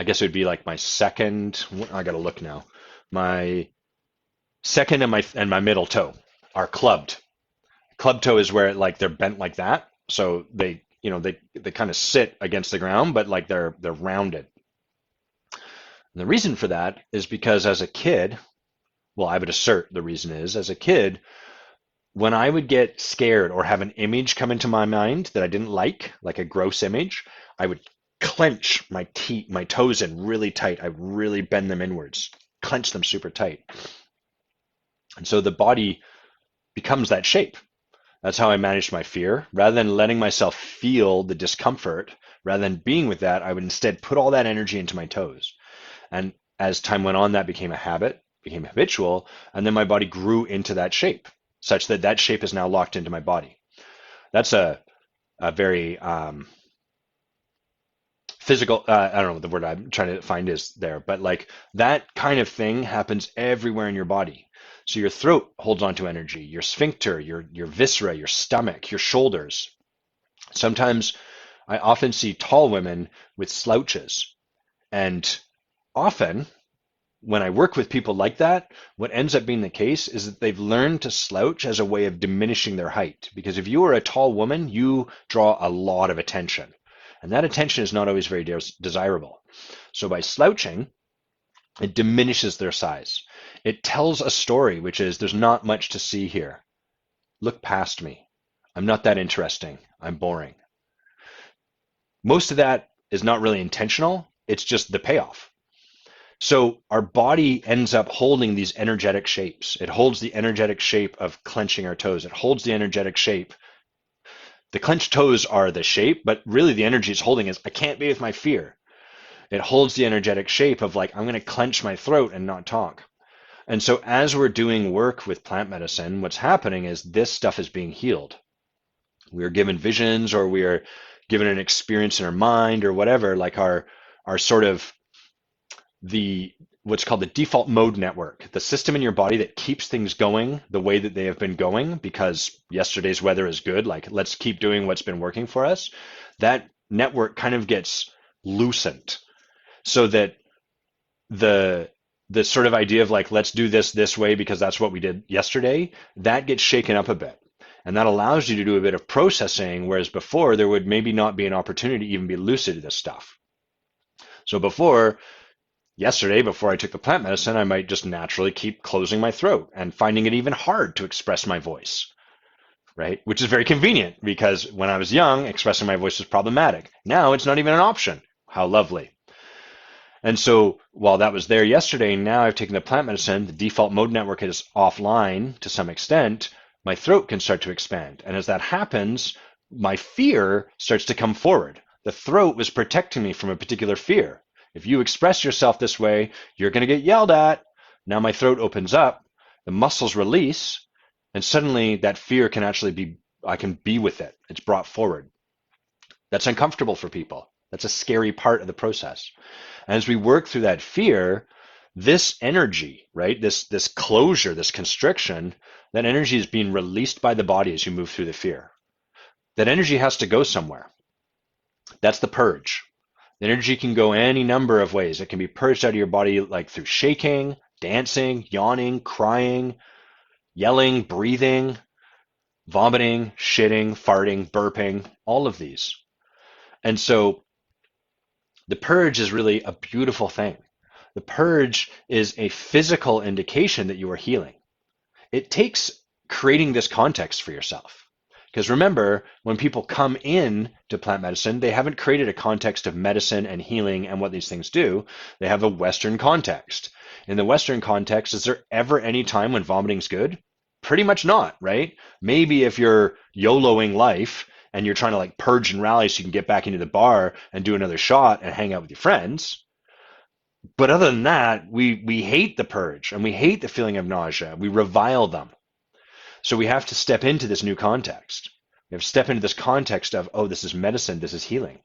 guess it would be like my second, I gotta look now. My second and my middle toe are clubbed. Club toe is where they're bent like that. So they kind of sit against the ground, but like they're rounded. And the reason for that is because as a kid, well, I would assert the reason is as a kid, when I would get scared or have an image come into my mind that I didn't like a gross image, I would clench my toes in really tight. I really bend them inwards, clench them super tight. And so the body becomes that shape. That's how I managed my fear. Rather than letting myself feel the discomfort, rather than being with that, I would instead put all that energy into my toes. And as time went on, that became a habit, became habitual, and then my body grew into that shape, such that that shape is now locked into my body. That's a very physical, I don't know what the word I'm trying to find is there, but like that kind of thing happens everywhere in your body. So your throat holds onto energy, your sphincter, your viscera, your stomach, your shoulders. Sometimes I often see tall women with slouches. And often when I work with people like that, what ends up being the case is that they've learned to slouch as a way of diminishing their height. Because if you are a tall woman, you draw a lot of attention. And that attention is not always very desirable. So by slouching, it diminishes their size. It tells a story, which is there's not much to see here. Look past me. I'm not that interesting. I'm boring. Most of that is not really intentional. It's just the payoff. So our body ends up holding these energetic shapes. It holds the energetic shape of clenching our toes. It holds the energetic shape. The clenched toes are the shape, but really the energy it's holding is, I can't be with my fear. It holds the energetic shape of like, I'm going to clench my throat and not talk. And so as we're doing work with plant medicine, what's happening is this stuff is being healed. We are given visions, or we are given an experience in our mind, or whatever, like our sort of the what's called the default mode network, the system in your body that keeps things going the way that they have been going because yesterday's weather is good, like let's keep doing what's been working for us. That network kind of gets loosened so that the the sort of idea of like let's do this way because that's what we did yesterday, that gets shaken up a bit. And that allows you to do a bit of processing, whereas before there would maybe not be an opportunity to even be lucid to this stuff. So yesterday, before I took the plant medicine, I might just naturally keep closing my throat and finding it even hard to express my voice, right? Which is very convenient because when I was young, expressing my voice was problematic. Now it's not even an option. How lovely. And so while that was there yesterday, now I've taken the plant medicine, the default mode network is offline to some extent, my throat can start to expand. And as that happens, my fear starts to come forward. The throat was protecting me from a particular fear. If you express yourself this way, you're going to get yelled at. Now my throat opens up, the muscles release, and suddenly that fear can actually I can be with it. It's brought forward. That's uncomfortable for people. That's a scary part of the process. As we work through that fear, this energy, right, this closure, this constriction, that energy is being released by the body as you move through the fear. That energy has to go somewhere. That's the purge. The energy can go any number of ways. It can be purged out of your body like through shaking, dancing, yawning, crying, yelling, breathing, vomiting, shitting, farting, burping, all of these. And so the purge is really a beautiful thing. The purge is a physical indication that you are healing. It takes creating this context for yourself. Because remember, when people come in to plant medicine, they haven't created a context of medicine and healing and what these things do. They have a Western context. In the Western context, is there ever any time when vomiting's good? Pretty much not, right? Maybe if you're YOLOing life and you're trying to like purge and rally so you can get back into the bar and do another shot and hang out with your friends. But other than that, we hate the purge and we hate the feeling of nausea. We revile them. So we have to step into this new context. We have to step into this context of, oh, this is medicine, this is healing.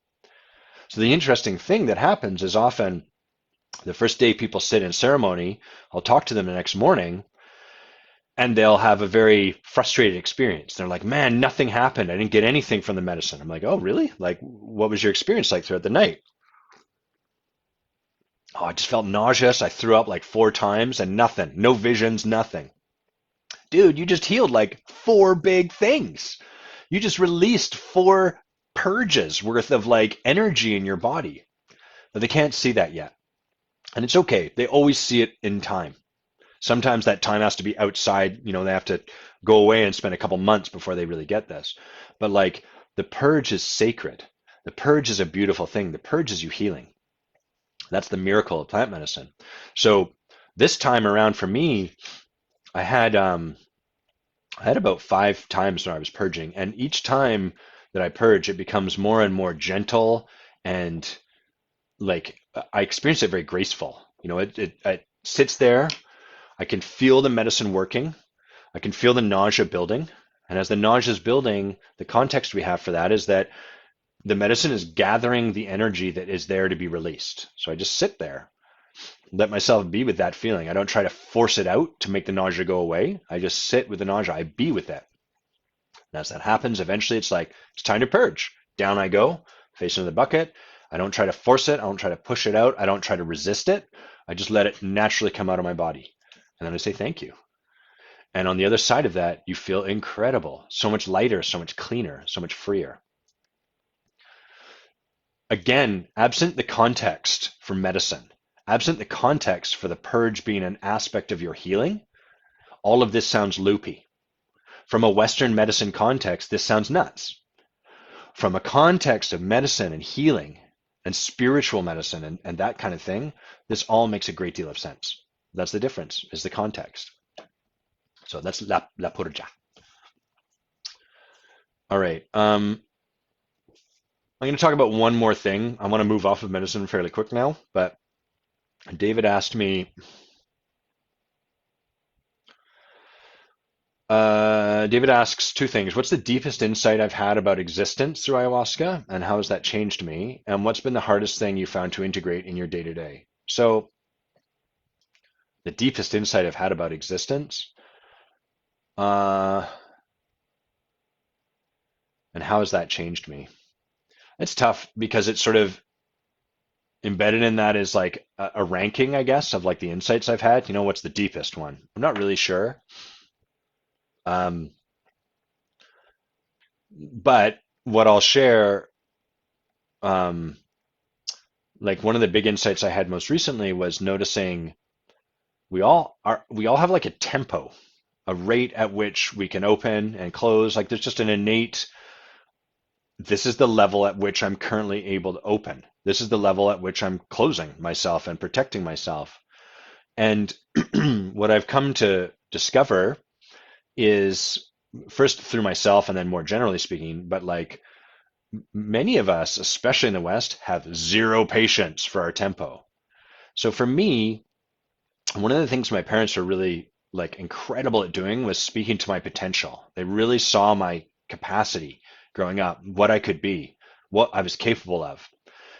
So the interesting thing that happens is often the first day people sit in ceremony, I'll talk to them the next morning and they'll have a very frustrated experience. They're like, man, nothing happened. I didn't get anything from the medicine. I'm like, oh, really? Like, what was your experience like throughout the night? Oh, I just felt nauseous. I threw up like 4 times and nothing. No visions, nothing. Dude, you just healed like 4 big things. You just released 4 purges worth of like energy in your body. But they can't see that yet. And it's okay. They always see it in time. Sometimes that time has to be outside, they have to go away and spend a couple months before they really get this. But like the purge is sacred. The purge is a beautiful thing. The purge is you healing. That's the miracle of plant medicine. So this time around for me, I had about 5 times when I was purging, and each time that I purge, it becomes more and more gentle, and like I experience it very graceful. It sits there. I can feel the medicine working. I can feel the nausea building. And as the nausea is building, the context we have for that is that the medicine is gathering the energy that is there to be released. So I just sit there, let myself be with that feeling. I don't try to force it out to make the nausea go away. I just sit with the nausea. I be with it. And as that happens, eventually it's like, it's time to purge. Down I go, face into the bucket. I don't try to force it. I don't try to push it out. I don't try to resist it. I just let it naturally come out of my body. And then I say thank you. And on the other side of that, you feel incredible. So much lighter, so much cleaner, so much freer. Again, absent the context for medicine, absent the context for the purge being an aspect of your healing, all of this sounds loopy. From a Western medicine context, this sounds nuts. From a context of medicine and healing and spiritual medicine and that kind of thing, this all makes a great deal of sense. That's the difference, is the context. So that's la purja. All right. I'm going to talk about one more thing. I want to move off of medicine fairly quick now, but David asked me, David asks two things. What's the deepest insight I've had about existence through ayahuasca, and how has that changed me? And what's been the hardest thing you found to integrate in your day to day? So, the deepest insight I've had about existence, uh, and how has that changed me? It's tough because it's sort of embedded in that is like a ranking, I guess, of like the insights I've had. What's the deepest one? I'm not really sure. Um, but what I'll share, um, like one of the big insights I had most recently was noticing we all have like a tempo, a rate at which we can open and close. Like there's just an innate, this is the level at which I'm currently able to open. This is the level at which I'm closing myself and protecting myself. And what I've come to discover is first through myself and then more generally speaking, but like many of us, especially in the West, have zero patience for our tempo. So for me, one of the things my parents were really like incredible at doing was speaking to my potential. They really saw my capacity growing up, what I could be, what I was capable of.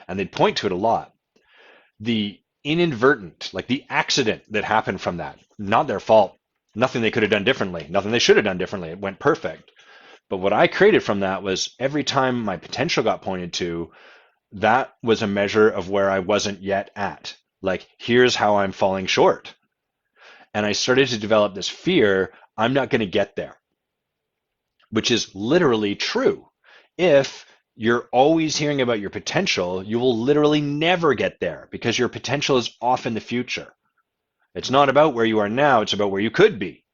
And they'd point to it a lot. The inadvertent, like the accident that happened from that, not their fault, nothing they could have done differently, nothing they should have done differently. It went perfect. But what I created from that was every time my potential got pointed to, that was a measure of where I wasn't yet at. Like, here's how I'm falling short. And I started to develop this fear, I'm not going to get there, which is literally true. If you're always hearing about your potential, you will literally never get there because your potential is off in the future. It's not about where you are now, it's about where you could be.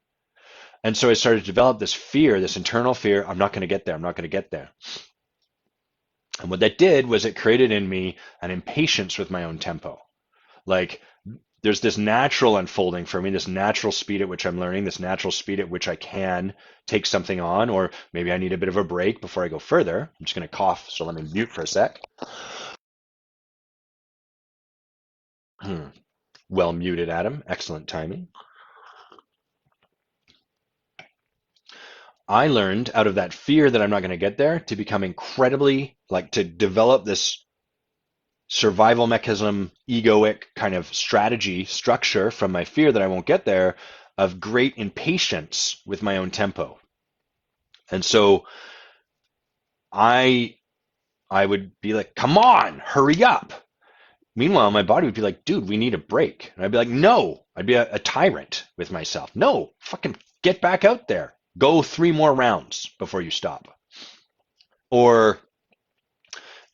And so I started to develop this fear, this internal fear, I'm not going to get there, I'm not going to get there. And what that did was it created in me an impatience with my own tempo. Like there's this natural unfolding for me, this natural speed at which I'm learning, this natural speed at which I can take something on, or maybe I need a bit of a break before I go further. I'm just going to cough, so let me mute for a sec. Well muted, Adam. Excellent timing. I learned out of that fear that I'm not going to get there to become incredibly, like to develop this survival mechanism, egoic kind of strategy structure from my fear that I won't get there of great impatience with my own tempo. And so I I would be like, come on, hurry up. Meanwhile, my body would be like, dude, we need a break. And I'd be like, no, I'd be a tyrant with myself. No, fucking get back out there. Go 3 more rounds before you stop. Or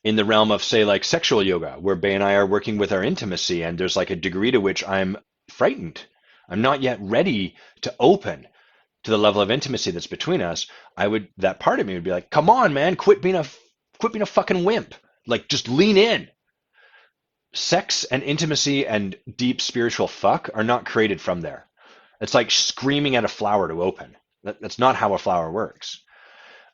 in the realm of, say, like sexual yoga, where Bay and I are working with our intimacy, and there's like a degree to which I'm frightened. I'm not yet ready to open to the level of intimacy that's between us. That part of me would be like, come on, man, quit being a fucking wimp. Like, just lean in. Sex and intimacy and deep spiritual fuck are not created from there. It's like screaming at a flower to open. That's not how a flower works.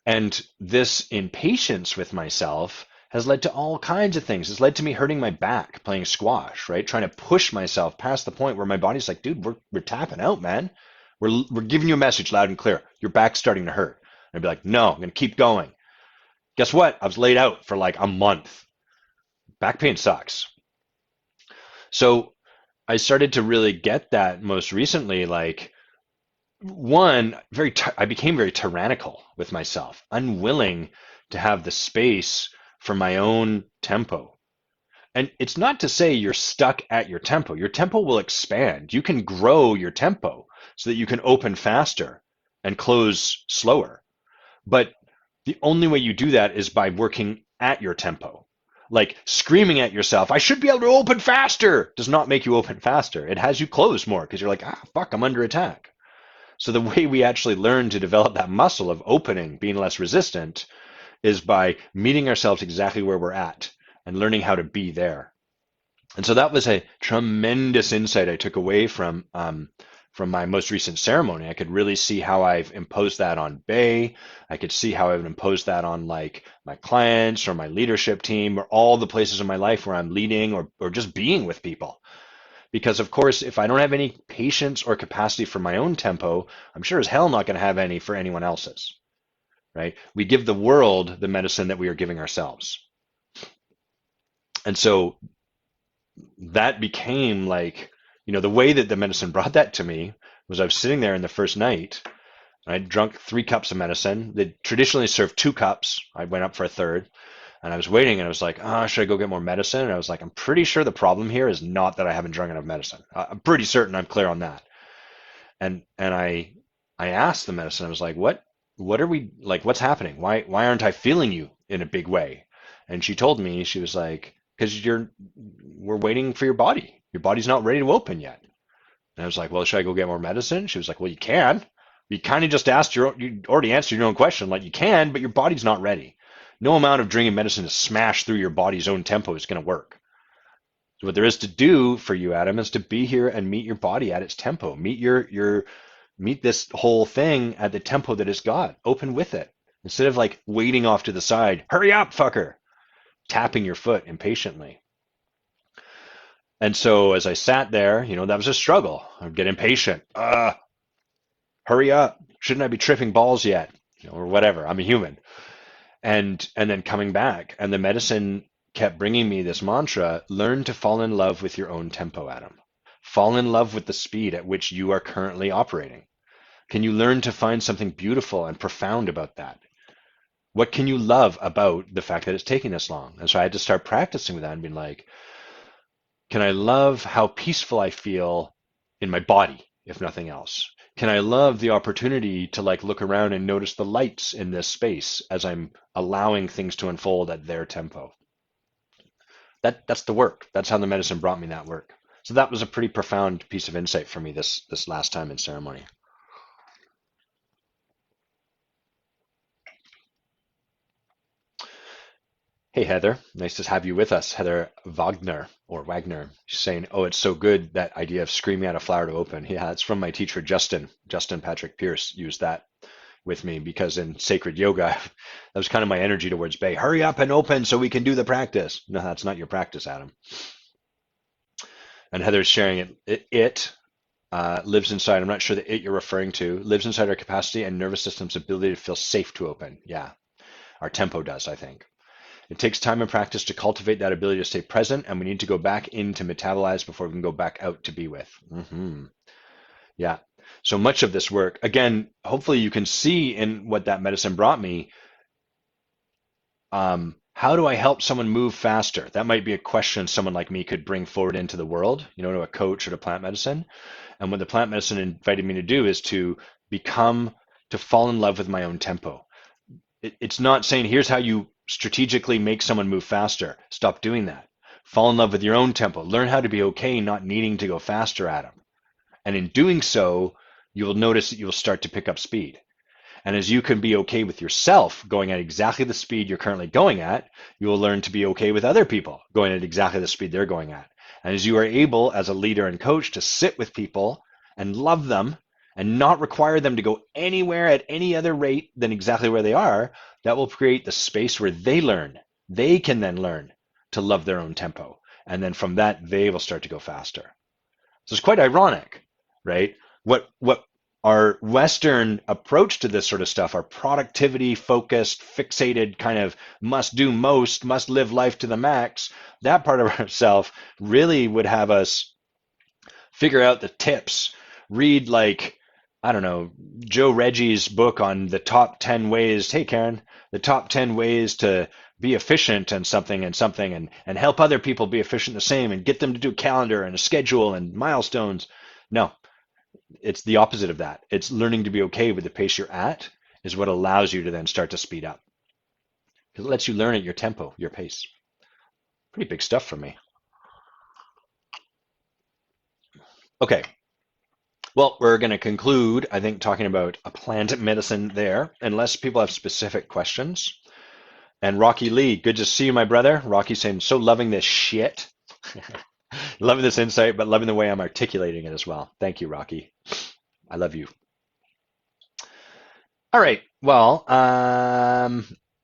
And this impatience with myself has led to all kinds of things. It's led to me hurting my back playing squash, right? Trying to push myself past the point where my body's like, dude, we're tapping out, man. We're giving you a message loud and clear. Your back's starting to hurt. And I'd be like, no, I'm going to keep going. Guess what? I was laid out for like a month. Back pain sucks. So I started to really get that most recently, like one, I became very tyrannical with myself, unwilling to have the space for my own tempo. And it's not to say you're stuck at your tempo. Your tempo will expand. You can grow your tempo so that you can open faster and close slower. But the only way you do that is by working at your tempo. Like screaming at yourself, I should be able to open faster, does not make you open faster. It has you close more because you're like, fuck, I'm under attack. So the way we actually learn to develop that muscle of opening, being less resistant, is by meeting ourselves exactly where we're at and learning how to be there. And so that was a tremendous insight I took away from from my most recent ceremony. I could really see how I've imposed that on Bay. I could see how I've imposed that on like my clients or my leadership team or all the places in my life where I'm leading or just being with people. Because of course, if I don't have any patience or capacity for my own tempo, I'm sure as hell not going to have any for anyone else's, right? We give the world the medicine that we are giving ourselves. And so that became like, the way that the medicine brought that to me was I was sitting there in the first night and I'd drunk 3 cups of medicine. They traditionally serve 2 cups. I went up for a third and I was waiting and I was like, should I go get more medicine? And I was like, I'm pretty sure the problem here is not that I haven't drunk enough medicine. I'm pretty certain I'm clear on that. And I asked the medicine, I was like, what are we like, what's happening? Why aren't I feeling you in a big way? And she told me, she was like, because we're waiting for your body. Your body's not ready to open yet. And I was like, well, should I go get more medicine? She was like, well, you can. You kind of just you already answered your own question. Like you can, but your body's not ready. No amount of drinking medicine to smash through your body's own tempo is going to work. So what there is to do for you, Adam, is to be here and meet your body at its tempo. Meet this whole thing at the tempo that it's got. Open with it. Instead of like waiting off to the side, hurry up, fucker, tapping your foot impatiently. And so as I sat there, that was a struggle. I'd get impatient. Hurry up. Shouldn't I be tripping balls yet? Or whatever. I'm a human. And then coming back, and the medicine kept bringing me this mantra: learn to fall in love with your own tempo, Adam. Fall in love with the speed at which you are currently operating. Can you learn to find something beautiful and profound about that? What can you love about the fact that it's taking this long? And so I had to start practicing with that and being like, can I love how peaceful I feel in my body, if nothing else? Can I love the opportunity to like look around and notice the lights in this space as I'm allowing things to unfold at their tempo? That's the work. That's how the medicine brought me that work. So that was a pretty profound piece of insight for me this last time in ceremony. Hey, Heather, nice to have you with us. Heather Wagner. She's saying, oh, it's so good, that idea of screaming at a flower to open. Yeah, it's from my teacher, Justin. Justin Patrick Pierce used that with me because in sacred yoga, that was kind of my energy towards Bay. Hurry up and open so we can do the practice. No, that's not your practice, Adam. And Heather's sharing it lives inside. I'm not sure the it you're referring to lives inside our capacity and nervous system's ability to feel safe to open. Yeah, our tempo does, I think. It takes time and practice to cultivate that ability to stay present, and we need to go back in to metabolize before we can go back out to be with. Yeah. So much of this work, again, hopefully you can see in what that medicine brought me. How do I help someone move faster? That might be a question someone like me could bring forward into the world, to a coach or to plant medicine. And what the plant medicine invited me to do is to fall in love with my own tempo. It's not saying, here's how you strategically make someone move faster. Stop doing that. Fall in love with your own tempo. Learn how to be okay not needing to go faster at them. And in doing so, you will notice that you will start to pick up speed. And as you can be okay with yourself going at exactly the speed you're currently going at, you will learn to be okay with other people going at exactly the speed they're going at. And as you are able, as a leader and coach, to sit with people and love them and not require them to go anywhere at any other rate than exactly where they are, that will create the space where they learn. They can then learn to love their own tempo. And then from that, they will start to go faster. So it's quite ironic, right? What our Western approach to this sort of stuff, our productivity focused, fixated kind of must do most, must live life to the max, that part of ourselves really would have us figure out the tips, read like, I don't know, Joe Reggie's book on the top 10 ways, hey Karen, the top 10 ways to be efficient and something and help other people be efficient the same and get them to do a calendar and a schedule and milestones. No, it's the opposite of that. It's learning to be okay with the pace you're at is what allows you to then start to speed up. Because it lets you learn at your tempo, your pace. Pretty big stuff for me. Okay. Well, we're going to conclude, I think, talking about a plant medicine there, unless people have specific questions. And Rocky Lee, good to see you, my brother. Rocky saying, so loving this shit. Loving this insight, but loving the way I'm articulating it as well. Thank you, Rocky. I love you. All right. Well,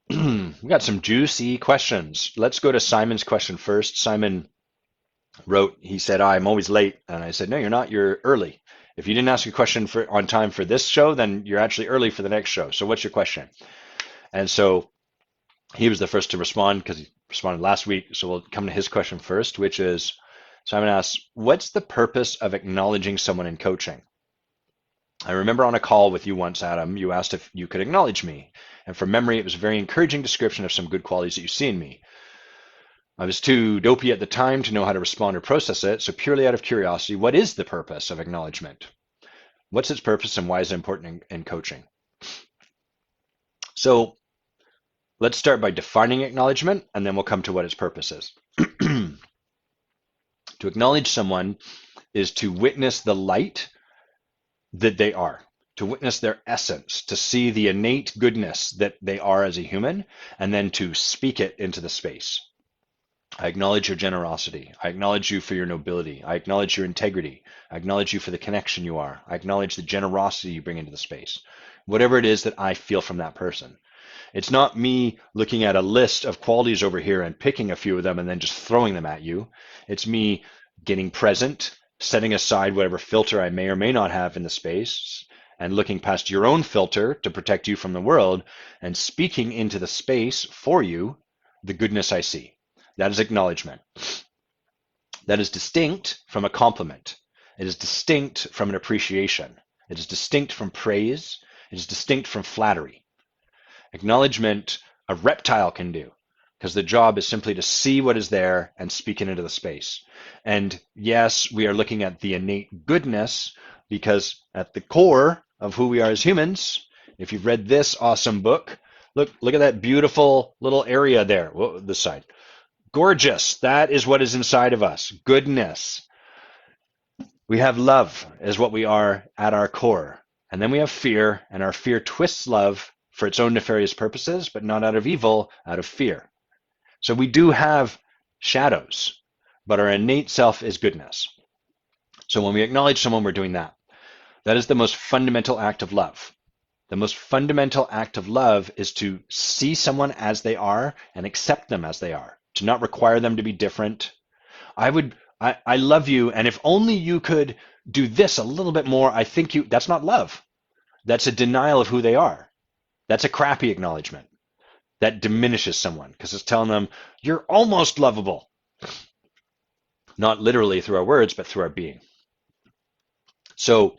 we got some juicy questions. Let's go to Simon's question first. Simon wrote, he said, I'm always late. And I said, no, you're not. You're early. If you didn't ask a question on time for this show, then you're actually early for the next show. So what's your question? And so he was the first to respond because he responded last week. So we'll come to his question first, which is, Simon asks, what's the purpose of acknowledging someone in coaching? I remember on a call with you once, Adam, you asked if you could acknowledge me. And from memory, it was a very encouraging description of some good qualities that you see in me. I was too dopey at the time to know how to respond or process it. So purely out of curiosity, what is the purpose of acknowledgement? What's its purpose and why is it important in coaching? So let's start by defining acknowledgement, and then we'll come to what its purpose is. To acknowledge someone is to witness the light that they are, to witness their essence, to see the innate goodness that they are as a human, and then to speak it into the space. I acknowledge your generosity. I acknowledge you for your nobility. I acknowledge your integrity. I acknowledge you for the connection you are. I acknowledge the generosity you bring into the space. Whatever it is that I feel from that person. It's not me looking at a list of qualities over here and picking a few of them and then just throwing them at you. It's me getting present, setting aside whatever filter I may or may not have in the space, and looking past your own filter to protect you from the world, and speaking into the space for you the goodness I see. That is acknowledgement. That is distinct from a compliment. It is distinct from an appreciation. It is distinct from praise. It is distinct from flattery. Acknowledgement a reptile can do, because the job is simply to see what is there and speak it into the space. And yes, we are looking at the innate goodness, because at the core of who we are as humans, if you've read this awesome book, look at that beautiful little area there. Whoa, this side. Gorgeous. That is what is inside of us. Goodness. We have love is what we are at our core. And then we have fear, and our fear twists love for its own nefarious purposes, but not out of evil, out of fear. So we do have shadows, but our innate self is goodness. So when we acknowledge someone, we're doing that. That is the most fundamental act of love. The most fundamental act of love is to see someone as they are and accept them as they are, to not require them to be different. I love you, and if only you could do this a little bit more, I think you, that's not love. That's a denial of who they are. That's a crappy acknowledgement. That diminishes someone because it's telling them, you're almost lovable. Not literally through our words, but through our being. So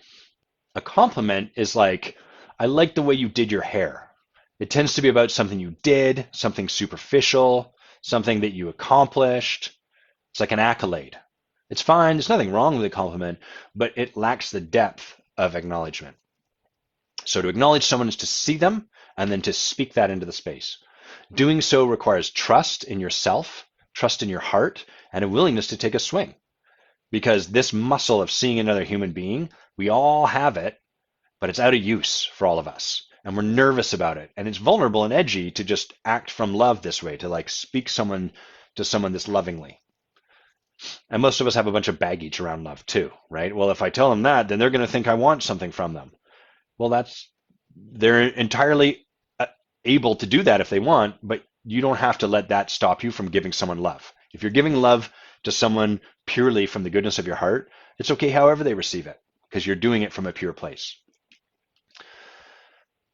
a compliment is like, I like the way you did your hair. It tends to be about something you did, something superficial, something that you accomplished. It's like an accolade. It's fine. There's nothing wrong with a compliment, but it lacks the depth of acknowledgement. So to acknowledge someone is to see them and then to speak that into the space. Doing so requires trust in yourself, trust in your heart, and a willingness to take a swing. Because this muscle of seeing another human being, we all have it, but it's out of use for all of us. And we're nervous about it. And it's vulnerable and edgy to just act from love this way, to like speak to someone this lovingly. And most of us have a bunch of baggage around love too, right? Well, if I tell them that, then they're going to think I want something from them. Well, they're entirely able to do that if they want, but you don't have to let that stop you from giving someone love. If you're giving love to someone purely from the goodness of your heart, it's okay however they receive it, because you're doing it from a pure place.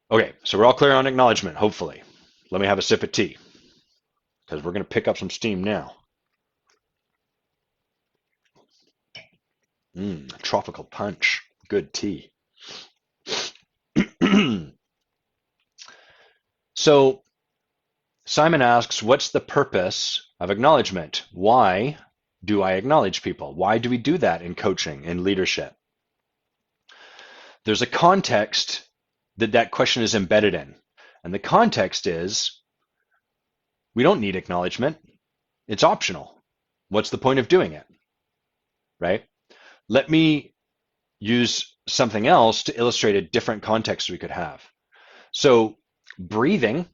Okay, so we're all clear on acknowledgement, hopefully. Let me have a sip of tea, because we're going to pick up some steam now. Tropical punch. Good tea. So Simon asks, what's the purpose of acknowledgement? Why do I acknowledge people? Why do we do that in coaching, in leadership? There's a context that question is embedded in. And the context is, we don't need acknowledgement. It's optional. What's the point of doing it? Right? Let me use something else to illustrate a different context we could have. So breathing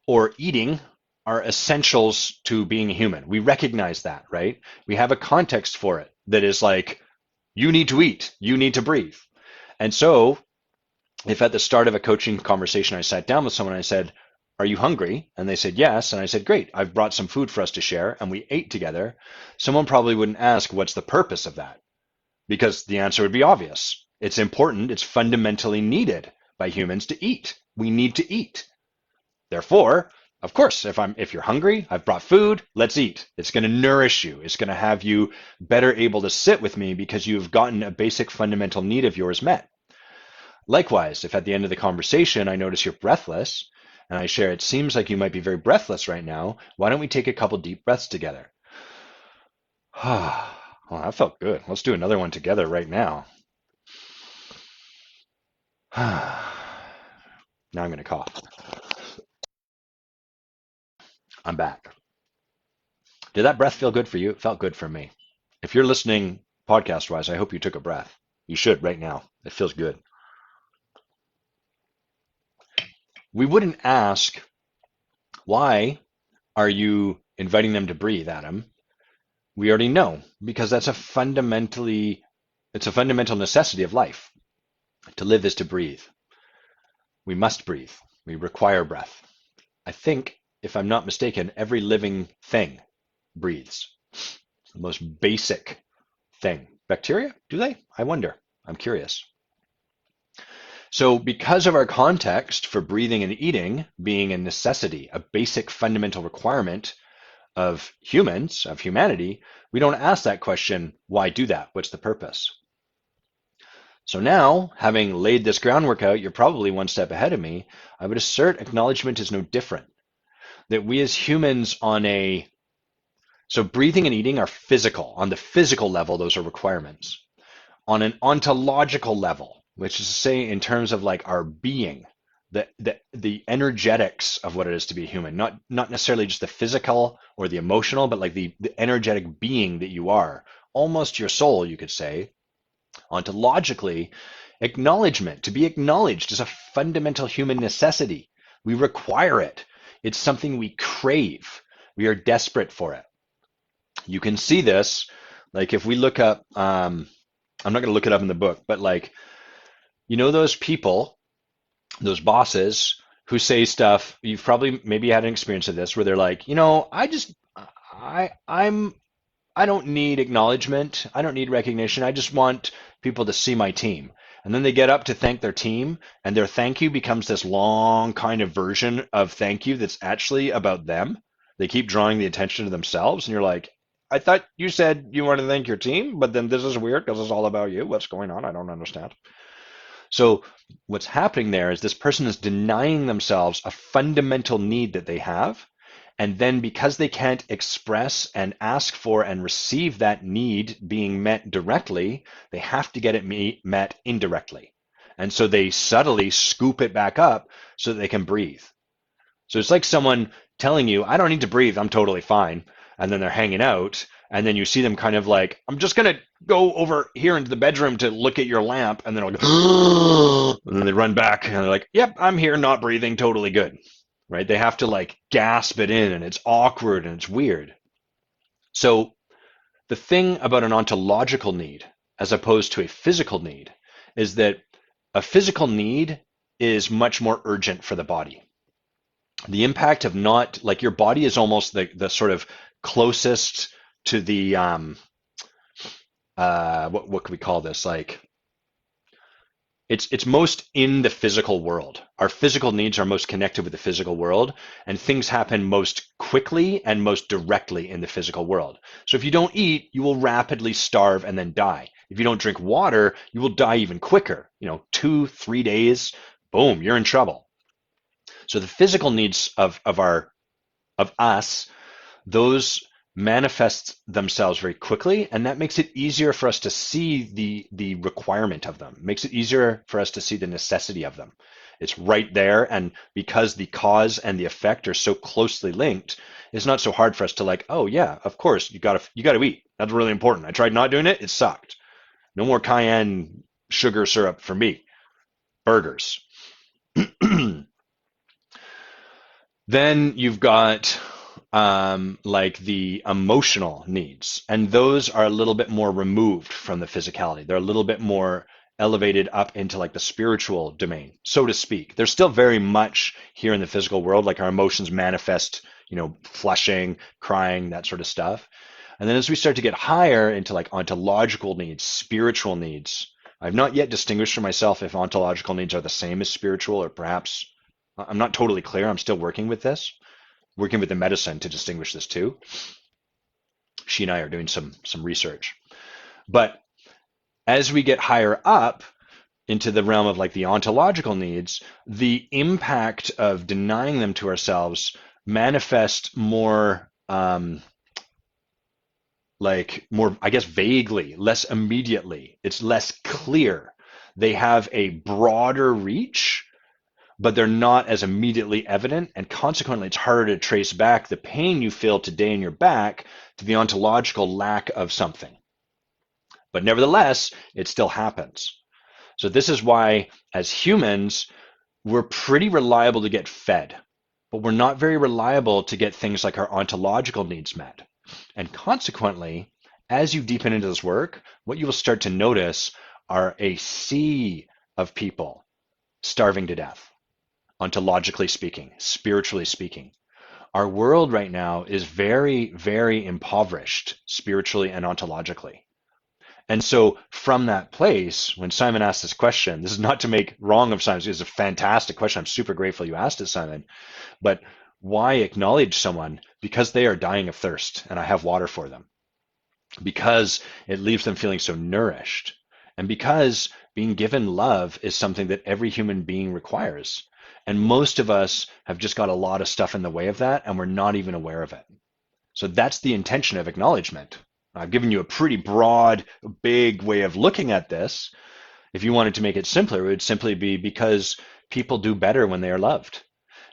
or eating are essentials to being a human. We recognize that, right? We have a context for it that is like You need to eat. You need to breathe. And so if at the start of a coaching conversation I sat down with someone and I said, "Are you hungry?" And they said, "Yes." And I said, "Great, I've brought some food for us to share," and we ate together, someone probably wouldn't ask, "What's the purpose of that?" Because the answer would be obvious. It's important, it's fundamentally needed by humans to eat. We need to eat. Therefore, of course, if you're hungry, I've brought food, let's eat. It's going to nourish you. It's going to have you better able to sit with me because you've gotten a basic fundamental need of yours met. Likewise, if at the end of the conversation I notice you're breathless and I share, it seems like you might be very breathless right now, why don't we take a couple deep breaths together? Well, that felt good. Let's do another one together right now. Now I'm going to cough. I'm back. Did that breath feel good for you? It felt good for me. If you're listening podcast wise, I hope you took a breath. You should right now. It feels good. We wouldn't ask, why are you inviting them to breathe, Adam? We already know because it's a fundamental necessity of life. To live is to breathe. We must breathe. We require breath. I think, if I'm not mistaken, every living thing breathes. It's the most basic thing. Bacteria, do they? I wonder. I'm curious. So because of our context for breathing and eating being a necessity, a basic fundamental requirement of humans, of humanity, we don't ask that question, why do that? What's the purpose? So now, having laid this groundwork out, you're probably one step ahead of me. I would assert acknowledgement is no different. That we as humans so breathing and eating are physical. On the physical level, those are requirements. On an ontological level, which is to say in terms of like our being, the energetics of what it is to be human, not necessarily just the physical or the emotional, but like the energetic being that you are, almost your soul, you could say. Ontologically, acknowledgement, to be acknowledged, is a fundamental human necessity. We require it. It's something we crave. We are desperate for it. You can see this, like if we look up, I'm not going to look it up in the book, but like, those people, those bosses who say stuff, you've probably maybe had an experience of this where they're like, I'm I don't need acknowledgement. I don't need recognition. I just want people to see my team. And then they get up to thank their team, and their thank you becomes this long kind of version of thank you that's actually about them. They keep drawing the attention to themselves, and you're like, I thought you said you wanted to thank your team, but then this is weird because it's all about you. What's going on? I don't understand. So what's happening there is this person is denying themselves a fundamental need that they have. And then because they can't express and ask for and receive that need being met directly, they have to get it met indirectly. And so they subtly scoop it back up so that they can breathe. So it's like someone telling you, I don't need to breathe, I'm totally fine. And then they're hanging out, and then you see them kind of like, I'm just gonna go over here into the bedroom to look at your lamp, and then they'll go, and then they run back, and they're like, yep, I'm here, not breathing, totally good. Right? They have to like gasp it in, and it's awkward and it's weird. So the thing about an ontological need, as opposed to a physical need, is that a physical need is much more urgent for the body. The impact of not, like your body is almost the sort of closest to the what can we call this? Like it's most in the physical world. Our physical needs are most connected with the physical world, and things happen most quickly and most directly in the physical world. So if you don't eat, you will rapidly starve and then die. If you don't drink water, you will die even quicker. 2-3 days, boom, you're in trouble. So the physical needs of us, those manifest themselves very quickly, and that makes it easier for us to see the requirement of them. It makes it easier for us to see the necessity of them. It's right there, and because the cause and the effect are so closely linked, it's not so hard for us to like, oh yeah, of course, you gotta eat. That's really important. I tried not doing it, it sucked. No more cayenne sugar syrup for me. Burgers. Then you've got like the emotional needs. And those are a little bit more removed from the physicality. They're a little bit more elevated up into like the spiritual domain, so to speak. They're still very much here in the physical world, like our emotions manifest, flushing, crying, that sort of stuff. And then as we start to get higher into like ontological needs, spiritual needs, I've not yet distinguished for myself if ontological needs are the same as spiritual, or perhaps I'm not totally clear. I'm still working with this, working with the medicine to distinguish this too. She and I are doing some research. But as we get higher up into the realm of like the ontological needs, the impact of denying them to ourselves manifest more like more, I guess, vaguely, less immediately. It's less clear. They have a broader reach, but they're not as immediately evident, and consequently, it's harder to trace back the pain you feel today in your back to the ontological lack of something. But nevertheless, it still happens. So this is why, as humans, we're pretty reliable to get fed, but we're not very reliable to get things like our ontological needs met. And consequently, as you deepen into this work, what you will start to notice are a sea of people starving to death, ontologically speaking, spiritually speaking. Our world right now is very, very impoverished spiritually and ontologically. And so from that place, when Simon asked this question, this is not to make wrong of Simon, it's a fantastic question. I'm super grateful you asked it, Simon. But why acknowledge someone? Because they are dying of thirst and I have water for them. Because it leaves them feeling so nourished. And because being given love is something that every human being requires. And most of us have just got a lot of stuff in the way of that, and we're not even aware of it. So that's the intention of acknowledgement. I've given you a pretty broad, big way of looking at this. If you wanted to make it simpler, it would simply be because people do better when they are loved.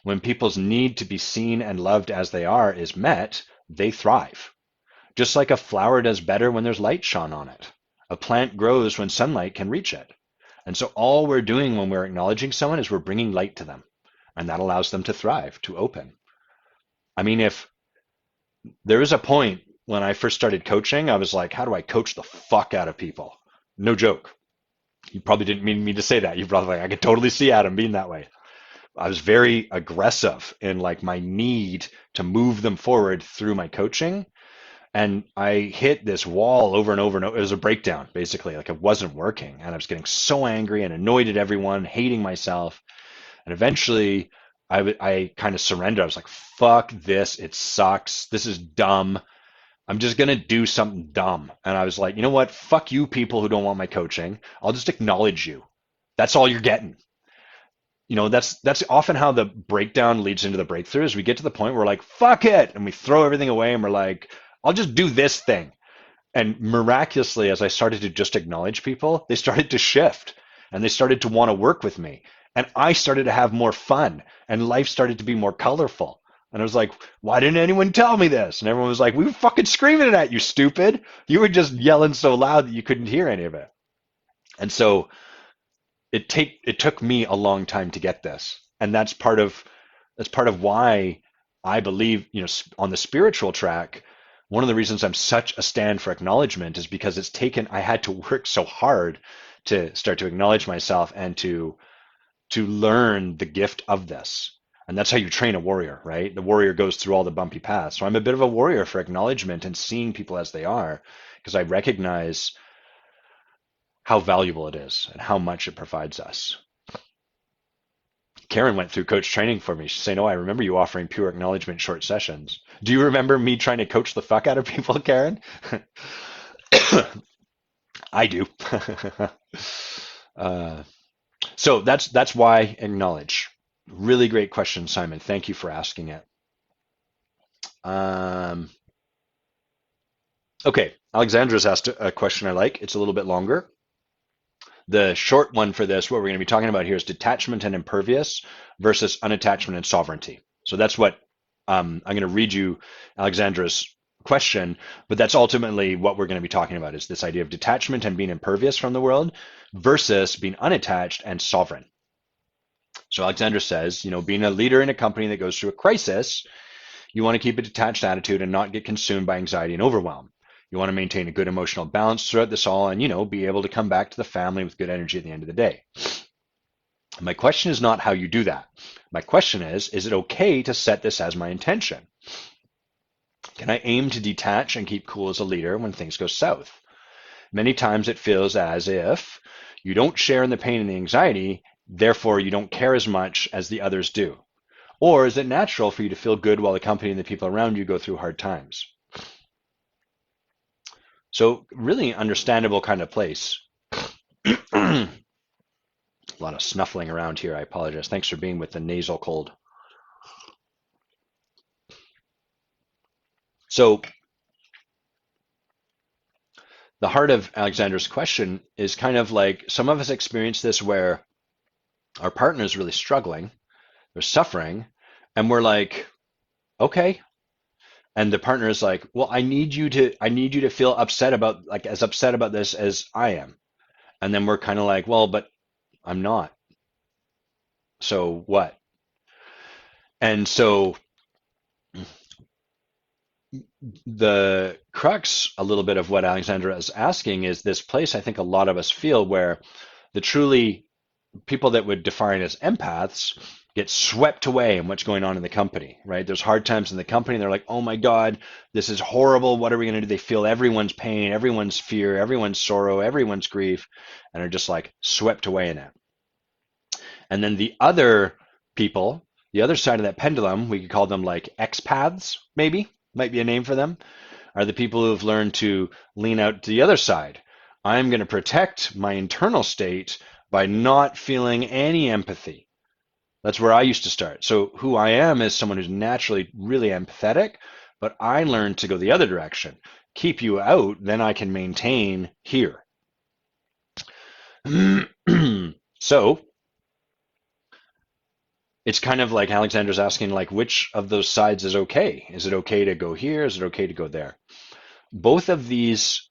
When people's need to be seen and loved as they are is met, they thrive. Just like a flower does better when there's light shone on it. A plant grows when sunlight can reach it. And so all we're doing when we're acknowledging someone is we're bringing light to them. And that allows them to thrive, to open. I mean, if there is a point when I first started coaching, I was like, how do I coach the fuck out of people? No joke. You probably didn't mean me to say that. You're probably like, I could totally see Adam being that way. I was very aggressive in like my need to move them forward through my coaching. And I hit this wall over and over and over. It was a breakdown, basically. Like it wasn't working. And I was getting so angry and annoyed at everyone, hating myself. And eventually I kind of surrendered. I was like, fuck this. It sucks. This is dumb. I'm just going to do something dumb. And I was like, you know what? Fuck you people who don't want my coaching. I'll just acknowledge you. That's all you're getting. That's often how the breakdown leads into the breakthrough is we get to the point where we're like, fuck it. And we throw everything away and we're like, I'll just do this thing. And miraculously, as I started to just acknowledge people, they started to shift and they started to want to work with me. And I started to have more fun and life started to be more colorful. And I was like, why didn't anyone tell me this? And everyone was like, we were fucking screaming at you, stupid. You were just yelling so loud that you couldn't hear any of it. And so it took me a long time to get this. And that's part of why I believe, on the spiritual track, one of the reasons I'm such a stand for acknowledgement is because I had to work so hard to start to acknowledge myself and to learn the gift of this. And that's how you train a warrior, right? The warrior goes through all the bumpy paths. So I'm a bit of a warrior for acknowledgement and seeing people as they are, because I recognize how valuable it is and how much it provides us. Karen went through coach training for me. She's saying, oh, I remember you offering pure acknowledgement short sessions. Do you remember me trying to coach the fuck out of people, Karen? I do. So that's why acknowledge. Really great question, Simon. Thank you for asking it. Okay, Alexandra's asked a question I like. It's a little bit longer. The short one for this, what we're going to be talking about here is detachment and impervious versus unattachment and sovereignty. So that's what I'm going to read you Alexandra's question, but that's ultimately what we're going to be talking about is this idea of detachment and being impervious from the world versus being unattached and sovereign. So Alexandra says, being a leader in a company that goes through a crisis, You want to keep a detached attitude and not get consumed by anxiety and overwhelm. You want to maintain a good emotional balance throughout this all and, be able to come back to the family with good energy at the end of the day. My question is not how you do that. My question is it okay to set this as my intention? Can I aim to detach and keep cool as a leader when things go south? Many times it feels as if you don't share in the pain and the anxiety, therefore you don't care as much as the others do. Or is it natural for you to feel good while the company and the people around you go through hard times? So really understandable kind of place. A lot of snuffling around here. I apologize. Thanks for being with the nasal cold. So the heart of Alexander's question is kind of like some of us experience this where our partner is really struggling, they're suffering, and we're like, okay. And the partner is like, well, I need you to feel upset about as upset about this as I am. And then we're kind of like, well, but I'm not. So what? And so the crux a little bit of what Alexandra is asking is this place I think a lot of us feel where the truly people that would define as empaths get swept away in what's going on in the company, right? There's hard times in the company. And they're like, oh my God, this is horrible. What are we going to do? They feel everyone's pain, everyone's fear, everyone's sorrow, everyone's grief, and are just like swept away in it. And then the other people, the other side of that pendulum, we could call them like expaths, maybe, might be a name for them, are the people who have learned to lean out to the other side. I'm going to protect my internal state by not feeling any empathy. That's where I used to start. So who I am is someone who's naturally really empathetic, but I learned to go the other direction. Keep you out, then I can maintain here. So it's kind of like Alexander's asking, like, which of those sides is okay? Is it okay to go here? Is it okay to go there? Both of these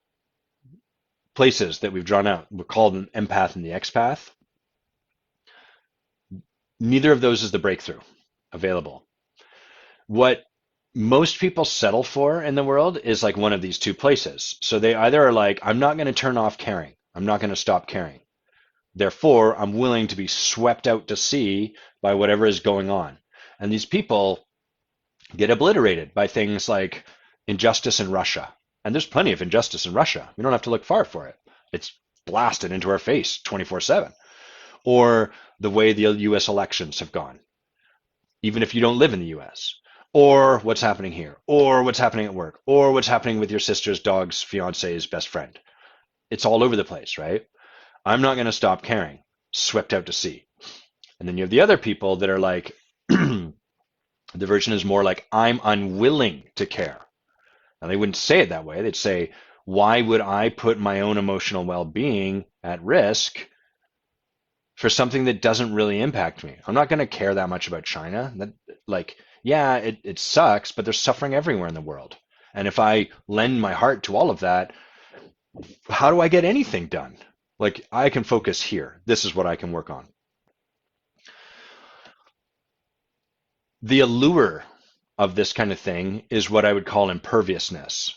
places that we've drawn out, we're called an empath and the expath. Neither of those is the breakthrough available. What most people settle for in the world is like one of these two places. So they either are like, I'm not going to turn off caring. I'm not going to stop caring. Therefore, I'm willing to be swept out to sea by whatever is going on. And these people get obliterated by things like injustice in Russia. And there's plenty of injustice in Russia. We don't have to look far for it. It's blasted into our face 24/7. Or the way the US elections have gone, even if you don't live in the US. Or what's happening here. Or what's happening at work. Or what's happening with your sister's dog's fiance's best friend. It's all over the place, right? I'm not going to stop caring. Swept out to sea. And then you have the other people that are like, the version is more like, I'm unwilling to care. Now, they wouldn't say it that way. They'd say, why would I put my own emotional well-being at risk for something that doesn't really impact me? I'm not going to care that much about China. Yeah, it sucks, but there's suffering everywhere in the world. And if I lend my heart to all of that, how do I get anything done? Like, I can focus here. This is what I can work on. The allure of this kind of thing is what I would call imperviousness.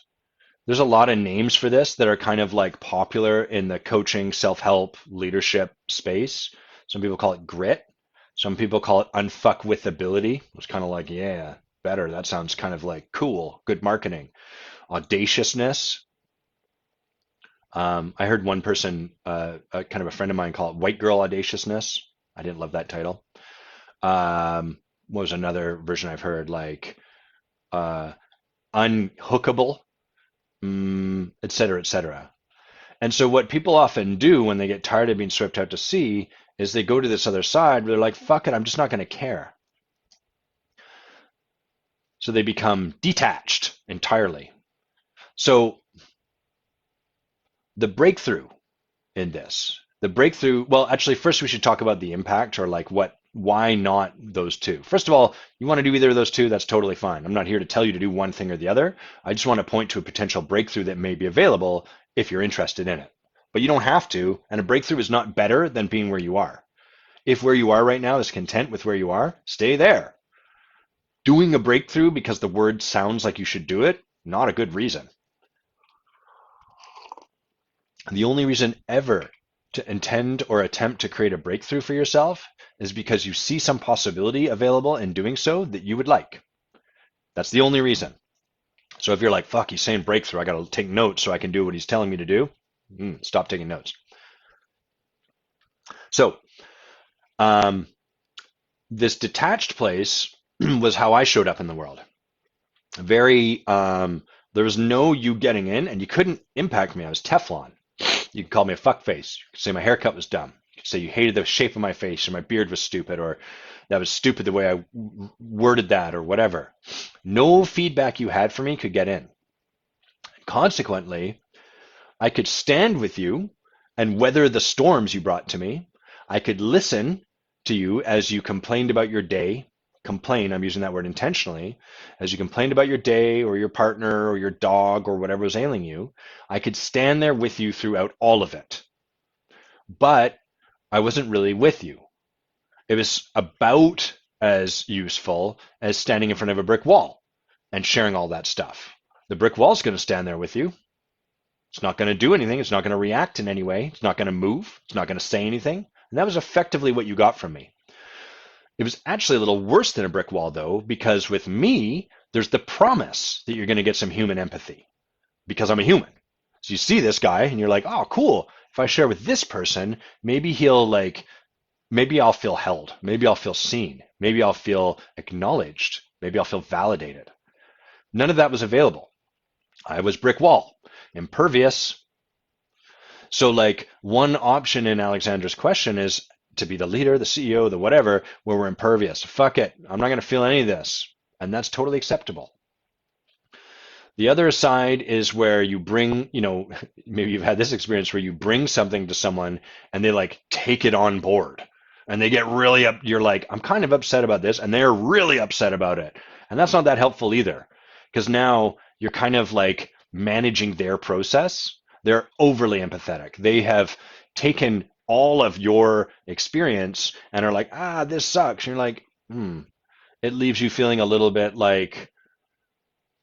There's a lot of names for this that are kind of like popular in the coaching, self-help, leadership space. Some people call it grit. Some people call it unfuckwithability. It's kind of like, yeah, better. That sounds kind of like cool, good marketing. Audaciousness. I heard one person, kind of a friend of mine, call it white girl audaciousness. I didn't love that title. What was another version I've heard? Like unhookable, et cetera, et cetera. And so what people often do when they get tired of being swept out to sea is they go to this other side where they're like, fuck it, I'm just not going to care. So they become detached entirely. So the breakthrough in this, well, actually, first we should talk about the impact, or like why not those two? First of all, you want to do either of those two, that's totally fine. I'm not here to tell you to do one thing or the other. I just want to point to a potential breakthrough that may be available if you're interested in it. But you don't have to, and a breakthrough is not better than being where you are. If where you are right now is content with where you are, stay there. Doing a breakthrough because the word sounds like you should do it, not a good reason. The only reason ever to intend or attempt to create a breakthrough for yourself is because you see some possibility available in doing so that you would like. That's the only reason. So if you're like, fuck, he's saying breakthrough, I got to take notes so I can do what he's telling me to do, stop taking notes. So um, this detached place was how I showed up in the world. Very, there was no you getting in, and you couldn't impact me. I was Teflon. You could call me a fuckface. You could say my haircut was dumb. You could say you hated the shape of my face, or my beard was stupid, or that was stupid the way I worded that, or whatever. No feedback you had for me could get in. Consequently, I could stand with you and weather the storms you brought to me. I could listen to you as you complained about your day. Complain, I'm using that word intentionally. As you complained about your day or your partner or your dog or whatever was ailing you, I could stand there with you throughout all of it. But I wasn't really with you. It was about as useful as standing in front of a brick wall and sharing all that stuff. The brick wall's going to stand there with you. It's not going to do anything. It's not going to react in any way. It's not going to move. It's not going to say anything. And that was effectively what you got from me. It was actually a little worse than a brick wall, though, because with me, there's the promise that you're going to get some human empathy because I'm a human. So you see this guy and you're like, oh, cool. If I share with this person, maybe maybe I'll feel held. Maybe I'll feel seen. Maybe I'll feel acknowledged. Maybe I'll feel validated. None of that was available. I was brick wall, impervious. So like one option in Alexandra's question is to be the leader, the CEO, the whatever, where we're impervious. Fuck it. I'm not going to feel any of this. And that's totally acceptable. The other side is where you bring, maybe you've had this experience where you bring something to someone and they like take it on board and they get really up. You're like, I'm kind of upset about this. And they're really upset about it. And that's not that helpful either, because now you're kind of like managing their process. They're overly empathetic. They have taken all of your experience and are like, this sucks. And you're like, it leaves you feeling a little bit like,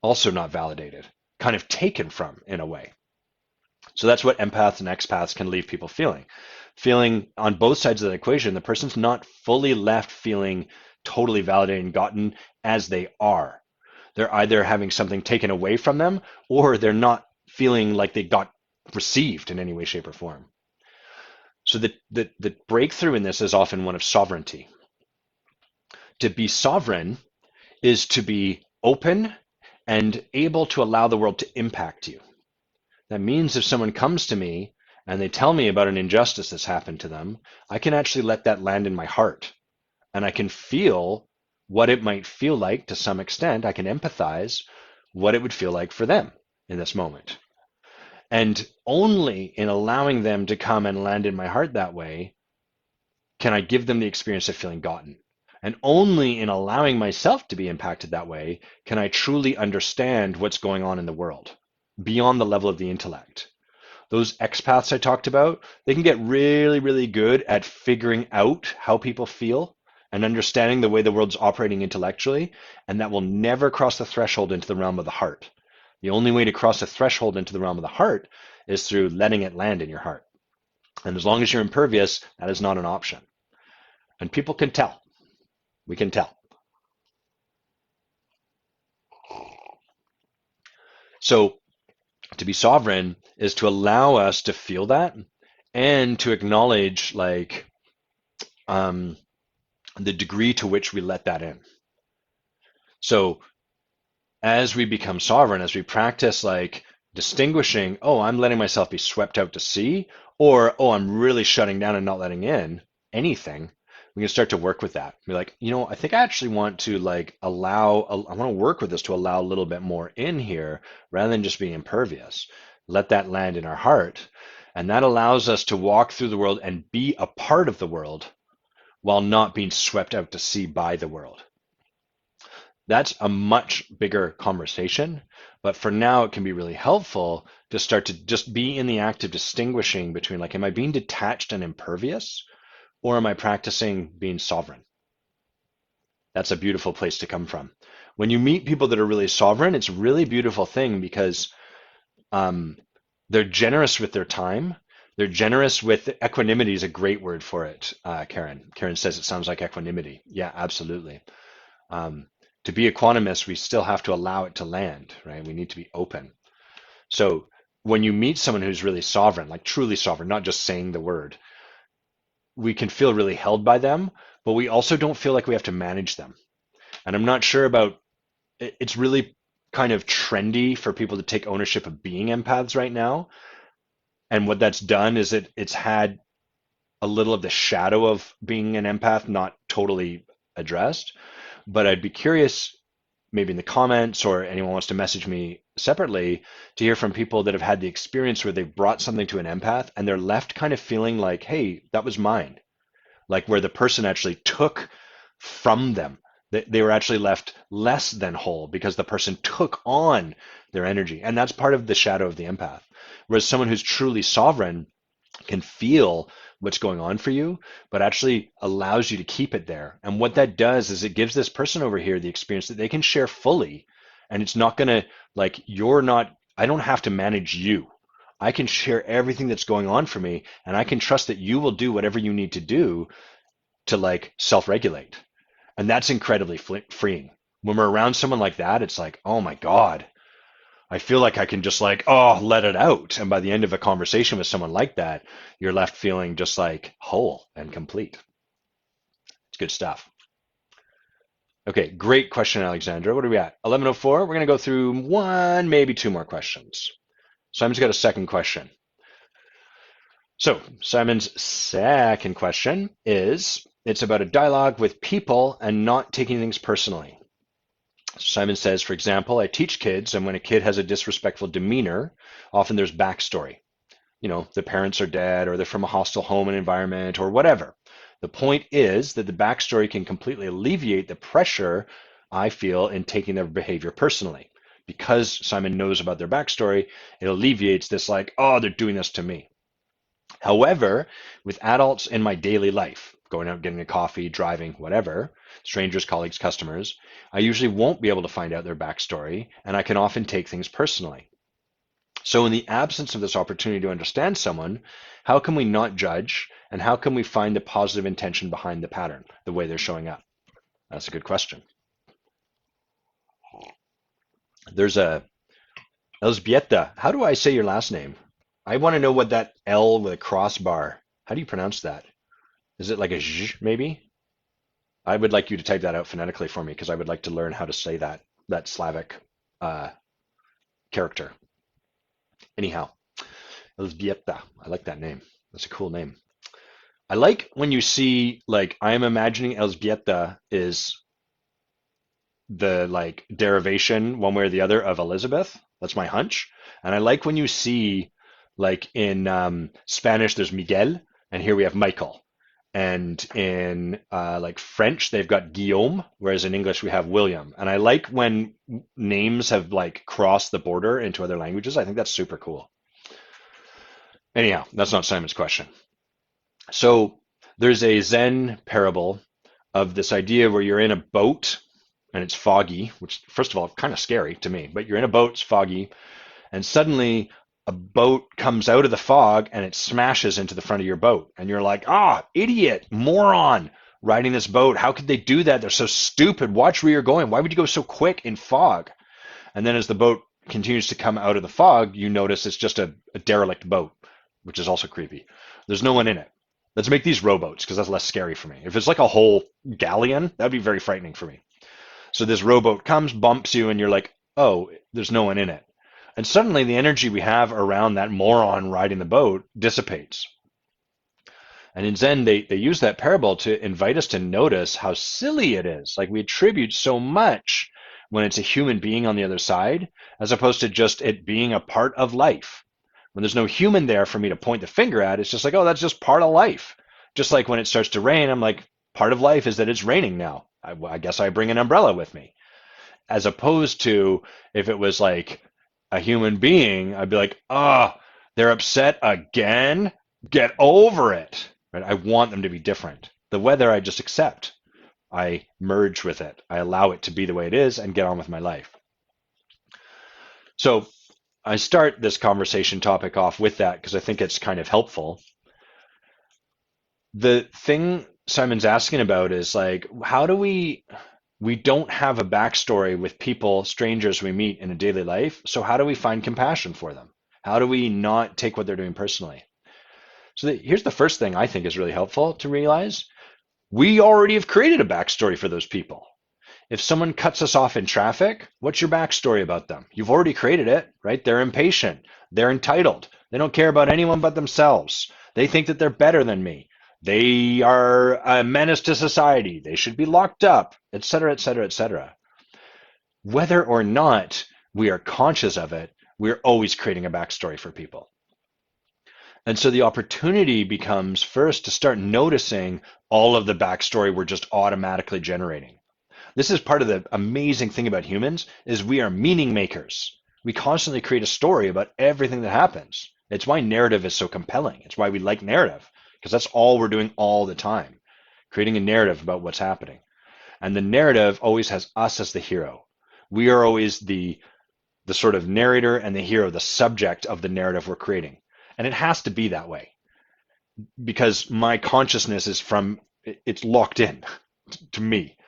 also not validated, kind of taken from in a way. So that's what empaths and expaths can leave people feeling. Feeling on both sides of the equation, the person's not fully left feeling totally validated and gotten as they are. They're either having something taken away from them or they're not feeling like they got received in any way, shape, or form. So the breakthrough in this is often one of sovereignty. To be sovereign is to be open and able to allow the world to impact you. That means if someone comes to me and they tell me about an injustice that's happened to them, I can actually let that land in my heart. And I can feel what it might feel like to some extent. I can empathize what it would feel like for them in this moment. And only in allowing them to come and land in my heart that way can I give them the experience of feeling gotten. And only in allowing myself to be impacted that way can I truly understand what's going on in the world beyond the level of the intellect. Those expaths I talked about, they can get really, really good at figuring out how people feel and understanding the way the world's operating intellectually, and that will never cross the threshold into the realm of the heart. The only way to cross the threshold into the realm of the heart is through letting it land in your heart. And as long as you're impervious, that is not an option. And people can tell. We can tell. So to be sovereign is to allow us to feel that and to acknowledge like the degree to which we let that in. So as we become sovereign, as we practice like distinguishing, oh, I'm letting myself be swept out to sea, or, oh, I'm really shutting down and not letting in anything, we can start to work with that. Be like, I think I actually want to like I want to work with this to allow a little bit more in here rather than just being impervious. Let that land in our heart. And that allows us to walk through the world and be a part of the world while not being swept out to sea by the world. That's a much bigger conversation, but for now it can be really helpful to start to just be in the act of distinguishing between like, am I being detached and impervious? Or am I practicing being sovereign? That's a beautiful place to come from. When you meet people that are really sovereign, it's a really beautiful thing because um, they're generous with their time. They're generous with equanimity is a great word for it, Karen. Karen says it sounds like equanimity. Yeah, absolutely. Um, to be equanimous, we still have to allow it to land, right? We need to be open. So when you meet someone who's really sovereign, like truly sovereign, not just saying the word, we can feel really held by them, but we also don't feel like we have to manage them. And I'm not sure about it's really kind of trendy for people to take ownership of being empaths right now. And what that's done is it's had a little of the shadow of being an empath not totally addressed. But I'd be curious, maybe in the comments or anyone wants to message me separately, to hear from people that have had the experience where they've brought something to an empath and they're left kind of feeling like, hey, that was mine. Like where the person actually took from them. They were actually left less than whole because the person took on their energy. And that's part of the shadow of the empath. Whereas someone who's truly sovereign can feel what's going on for you, but actually allows you to keep it there. And what that does is it gives this person over here the experience that they can share fully. And it's not going to, like, you're not, I don't have to manage you. I can share everything that's going on for me, and I can trust that you will do whatever you need to do to like self-regulate. And that's incredibly freeing. When we're around someone like that, it's like, oh my God, I feel like I can just like, oh, let it out. And by the end of a conversation with someone like that, you're left feeling just like whole and complete. It's good stuff. Okay, great question, Alexandra. What are we at? 11:04. We're going to go through one, maybe two more questions. Simon's got a second question. So Simon's second question is, it's about a dialogue with people and not taking things personally. Simon says, for example, I teach kids, and when a kid has a disrespectful demeanor, often there's backstory. You know, the parents are dead, or they're from a hostile home and environment, or whatever. The point is that the backstory can completely alleviate the pressure I feel in taking their behavior personally. Because Simon knows about their backstory, it alleviates this like, oh, they're doing this to me. However, with adults in my daily life, going out, getting a coffee, driving, whatever, strangers, colleagues, customers, I usually won't be able to find out their backstory, and I can often take things personally. So in the absence of this opportunity to understand someone, how can we not judge, and how can we find the positive intention behind the pattern, the way they're showing up? That's a good question. There's a Elzbieta. How do I say your last name? I want to know what that L with a crossbar, how do you pronounce that? Is it like a zh, maybe? I would like you to type that out phonetically for me because I would like to learn how to say that Slavic uh, character. Anyhow, Elzbieta. I like that name. That's a cool name. I like when you see, like, I am imagining Elzbieta is the like derivation one way or the other of Elizabeth. That's my hunch. And I like when you see, like in Spanish, there's Miguel, and here we have Michael. And in like French, they've got Guillaume, whereas in English we have William. And I like when names have like crossed the border into other languages. I think that's super cool. Anyhow, that's not Simon's question. So there's a Zen parable of this idea where you're in a boat and it's foggy, which first of all, kind of scary to me, but you're in a boat, it's foggy, and suddenly a boat comes out of the fog and it smashes into the front of your boat. And you're like, ah, idiot, moron, riding this boat. How could they do that? They're so stupid. Watch where you're going. Why would you go so quick in fog? And then as the boat continues to come out of the fog, you notice it's just a derelict boat, which is also creepy. There's no one in it. Let's make these rowboats because that's less scary for me. If it's like a whole galleon, that'd be very frightening for me. So this rowboat comes, bumps you, and you're like, oh, there's no one in it. And suddenly the energy we have around that moron riding the boat dissipates. And in Zen, they use that parable to invite us to notice how silly it is. Like we attribute so much when it's a human being on the other side, as opposed to just it being a part of life. When there's no human there for me to point the finger at, it's just like, oh, that's just part of life. Just like when it starts to rain, I'm like, part of life is that it's raining now. I guess I bring an umbrella with me. As opposed to if it was like a human being, I'd be like, oh, they're upset again? Get over it. Right? I want them to be different. The weather I just accept. I merge with it. I allow it to be the way it is and get on with my life. So I start this conversation topic off with that because I think it's kind of helpful. The thing Simon's asking about is like, how do we don't have a backstory with people, strangers we meet in a daily life. So how do we find compassion for them? How do we not take what they're doing personally? So here's the first thing I think is really helpful to realize. We already have created a backstory for those people. If someone cuts us off in traffic, what's your backstory about them? You've already created it, right? They're impatient. They're entitled. They don't care about anyone but themselves. They think that they're better than me. They are a menace to society. They should be locked up, etc., etc., etc. Whether or not we are conscious of it, we're always creating a backstory for people. And so the opportunity becomes first to start noticing all of the backstory we're just automatically generating. This is part of the amazing thing about humans is we are meaning makers. We constantly create a story about everything that happens. It's why narrative is so compelling. It's why we like narrative, because that's all we're doing all the time, creating a narrative about what's happening. And the narrative always has us as the hero. We are always the sort of narrator and the hero, the subject of the narrative we're creating. And it has to be that way because my consciousness is it's locked in to me.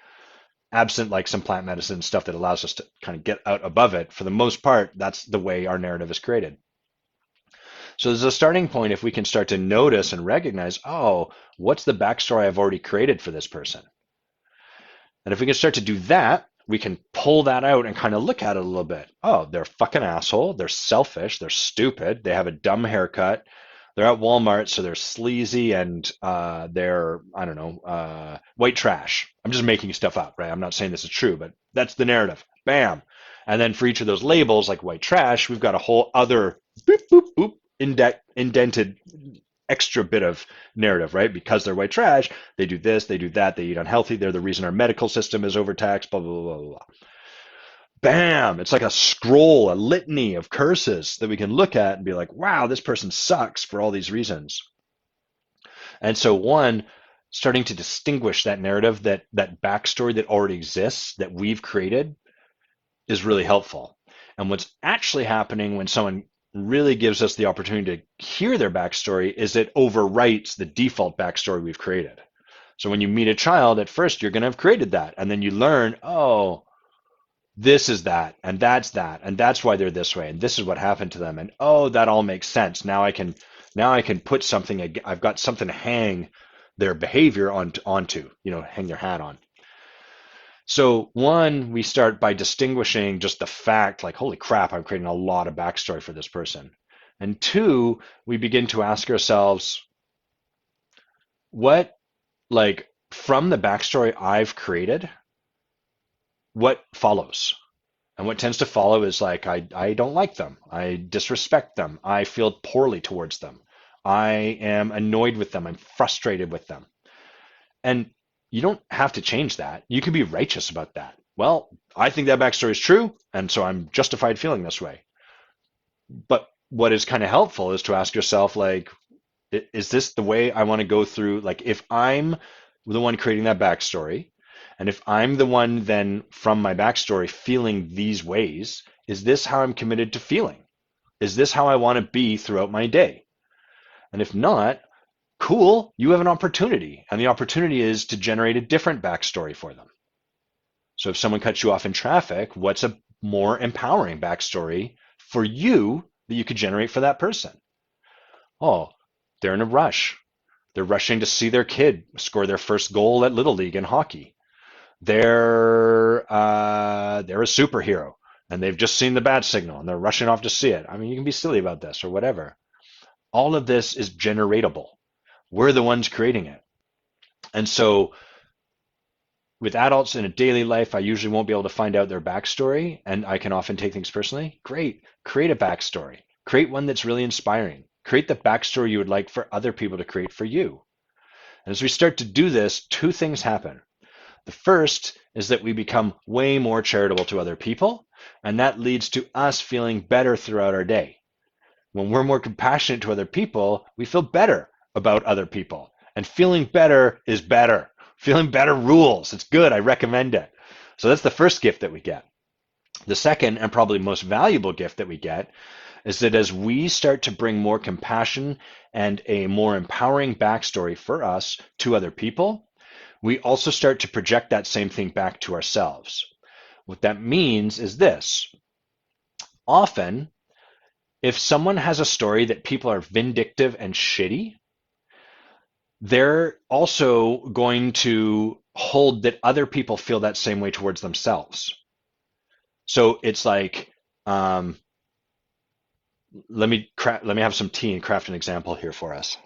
Absent like some plant medicine stuff that allows us to kind of get out above it, for the most part, that's the way our narrative is created. So there's a starting point if we can start to notice and recognize, oh, what's the backstory I've already created for this person? And if we can start to do that, we can pull that out and kind of look at it a little bit. Oh, they're a fucking asshole. They're selfish. They're stupid. They have a dumb haircut. They're at Walmart, so they're sleazy and they're, I don't know, white trash. I'm just making stuff up, right? I'm not saying this is true, but that's the narrative. Bam. And then for each of those labels, like white trash, we've got a whole other boop, boop, boop, indented extra bit of narrative, right? Because they're white trash, they do this, they do that, they eat unhealthy, they're the reason our medical system is overtaxed, blah, blah, blah, blah, blah. Bam! It's like a scroll, a litany of curses that we can look at and be like, wow, this person sucks for all these reasons. And so one, starting to distinguish that narrative, that backstory that already exists, that we've created, is really helpful. And what's actually happening when someone really gives us the opportunity to hear their backstory is it overwrites the default backstory we've created. So when you meet a child, at first you're going to have created that, and then you learn, oh, this is that, and that's why they're this way, and this is what happened to them, and oh, that all makes sense. Now I can put something. I've got something to hang their behavior onto, hang their hat on. So one, we start by distinguishing just the fact, like, holy crap, I'm creating a lot of backstory for this person. And two, we begin to ask ourselves, what, like, from the backstory I've created, what follows? And what tends to follow is like, I don't like them. I disrespect them. I feel poorly towards them. I am annoyed with them. I'm frustrated with them. And you don't have to change that. You can be righteous about that. Well, I think that backstory is true, and so I'm justified feeling this way. But what is kind of helpful is to ask yourself, like, is this the way I want to go through? Like, if I'm the one creating that backstory, and if I'm the one then from my backstory feeling these ways, is this how I'm committed to feeling? Is this how I want to be throughout my day? And if not, cool, you have an opportunity. And the opportunity is to generate a different backstory for them. So if someone cuts you off in traffic, what's a more empowering backstory for you that you could generate for that person? Oh, they're in a rush. They're rushing to see their kid score their first goal at Little League in hockey. They're a superhero and they've just seen the bat signal and they're rushing off to see it. I mean, you can be silly about this or whatever. All of this is generatable. We're the ones creating it. And so with adults in a daily life, I usually won't be able to find out their backstory, and I can often take things personally. Great. Create a backstory. Create one that's really inspiring. Create the backstory you would like for other people to create for you. And as we start to do this, two things happen. The first is that we become way more charitable to other people, and that leads to us feeling better throughout our day. When we're more compassionate to other people, we feel better about other people, and feeling better is better. Feeling better rules. It's good. I recommend it. So that's the first gift that we get. The second and probably most valuable gift that we get is that as we start to bring more compassion and a more empowering backstory for us to other people, we also start to project that same thing back to ourselves. What that means is this. Often, if someone has a story that people are vindictive and shitty, they're also going to hold that other people feel that same way towards themselves. So it's like, um, let me have some tea and craft an example here for us.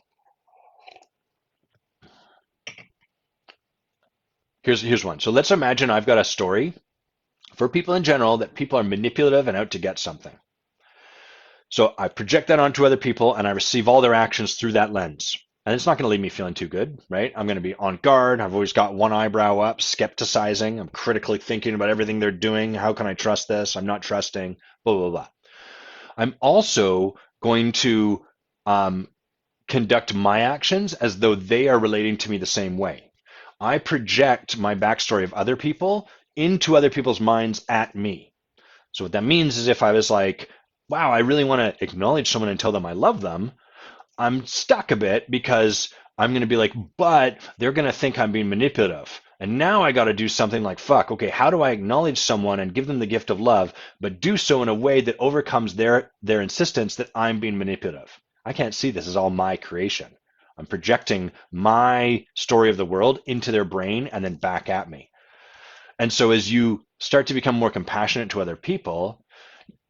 Here's one. So let's imagine I've got a story for people in general that people are manipulative and out to get something. So I project that onto other people and I receive all their actions through that lens. And it's not going to leave me feeling too good, right? I'm going to be on guard. I've always got one eyebrow up, skepticizing. I'm critically thinking about everything they're doing. How can I trust this? I'm not trusting, blah, blah, blah. I'm also going to conduct my actions as though they are relating to me the same way. I project my backstory of other people into other people's minds at me. So what that means is if I was like, wow, I really want to acknowledge someone and tell them I love them, I'm stuck a bit because I'm going to be like, but they're going to think I'm being manipulative. And now I got to do something like, fuck, okay, how do I acknowledge someone and give them the gift of love, but do so in a way that overcomes their insistence that I'm being manipulative? I can't see this as all my creation. I'm projecting my story of the world into their brain and then back at me. And so as you start to become more compassionate to other people,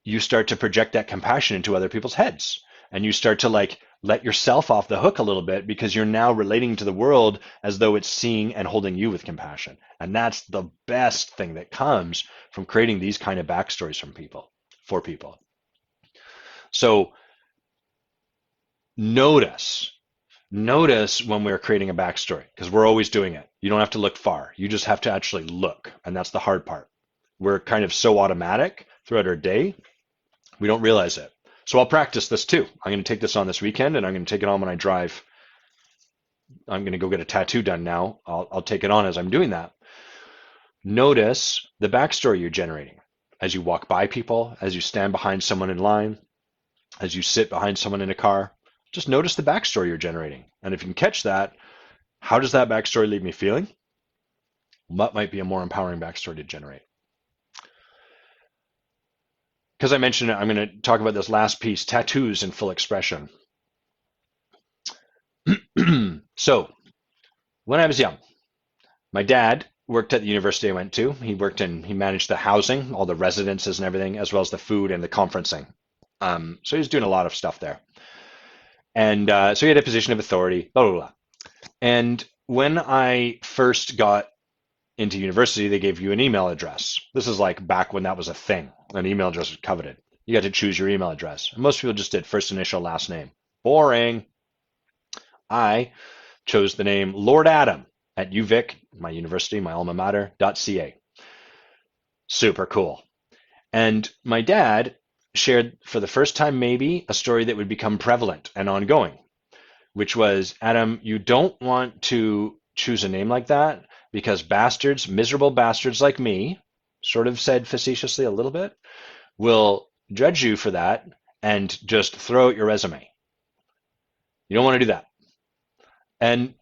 you start to project that compassion into other people's heads. And you start to like let yourself off the hook a little bit because you're now relating to the world as though it's seeing and holding you with compassion. And that's the best thing that comes from creating these kind of backstories for people. So notice when we're creating a backstory, because we're always doing it. You don't have to look far. You just have to actually look. And that's the hard part. We're kind of so automatic throughout our day, we don't realize it. So I'll practice this too. I'm going to take this on this weekend and I'm going to take it on when I drive. I'm going to go get a tattoo done now. I'll take it on as I'm doing that. Notice the backstory you're generating as you walk by people, as you stand behind someone in line, as you sit behind someone in a car. Just notice the backstory you're generating. And if you can catch that, how does that backstory leave me feeling? What might be a more empowering backstory to generate? Because I mentioned it, I'm going to talk about this last piece, tattoos in full expression. So, when I was young, my dad worked at the university I went to. He managed the housing, all the residences and everything, as well as the food and the conferencing. So he was doing a lot of stuff there. And so he had a position of authority, blah, blah, blah. And when I first got into university, they gave you an email address. This is like back when that was a thing. An email address was coveted. You got to choose your email address. And most people just did first initial, last name. Boring. I chose the name Lord Adam at UVic, my university, my alma mater, .ca. Super cool. And my dad shared for the first time maybe a story that would become prevalent and ongoing, which was, Adam, you don't want to choose a name like that because bastards, miserable bastards like me, sort of said facetiously a little bit, will judge you for that and just throw out your resume. You don't want to do that. And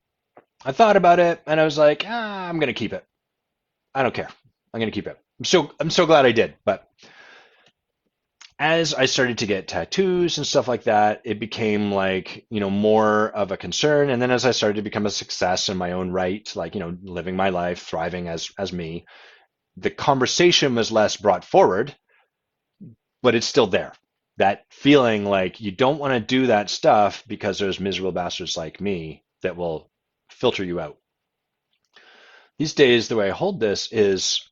I thought about it and I was like, I'm going to keep it. I don't care. I'm going to keep it. I'm so glad I did. But as I started to get tattoos and stuff like that, it became like, more of a concern. And then as I started to become a success in my own right, like, living my life, thriving as me, the conversation was less brought forward, but it's still there. That feeling like you don't want to do that stuff because there's miserable bastards like me that will filter you out. These days, the way I hold this is,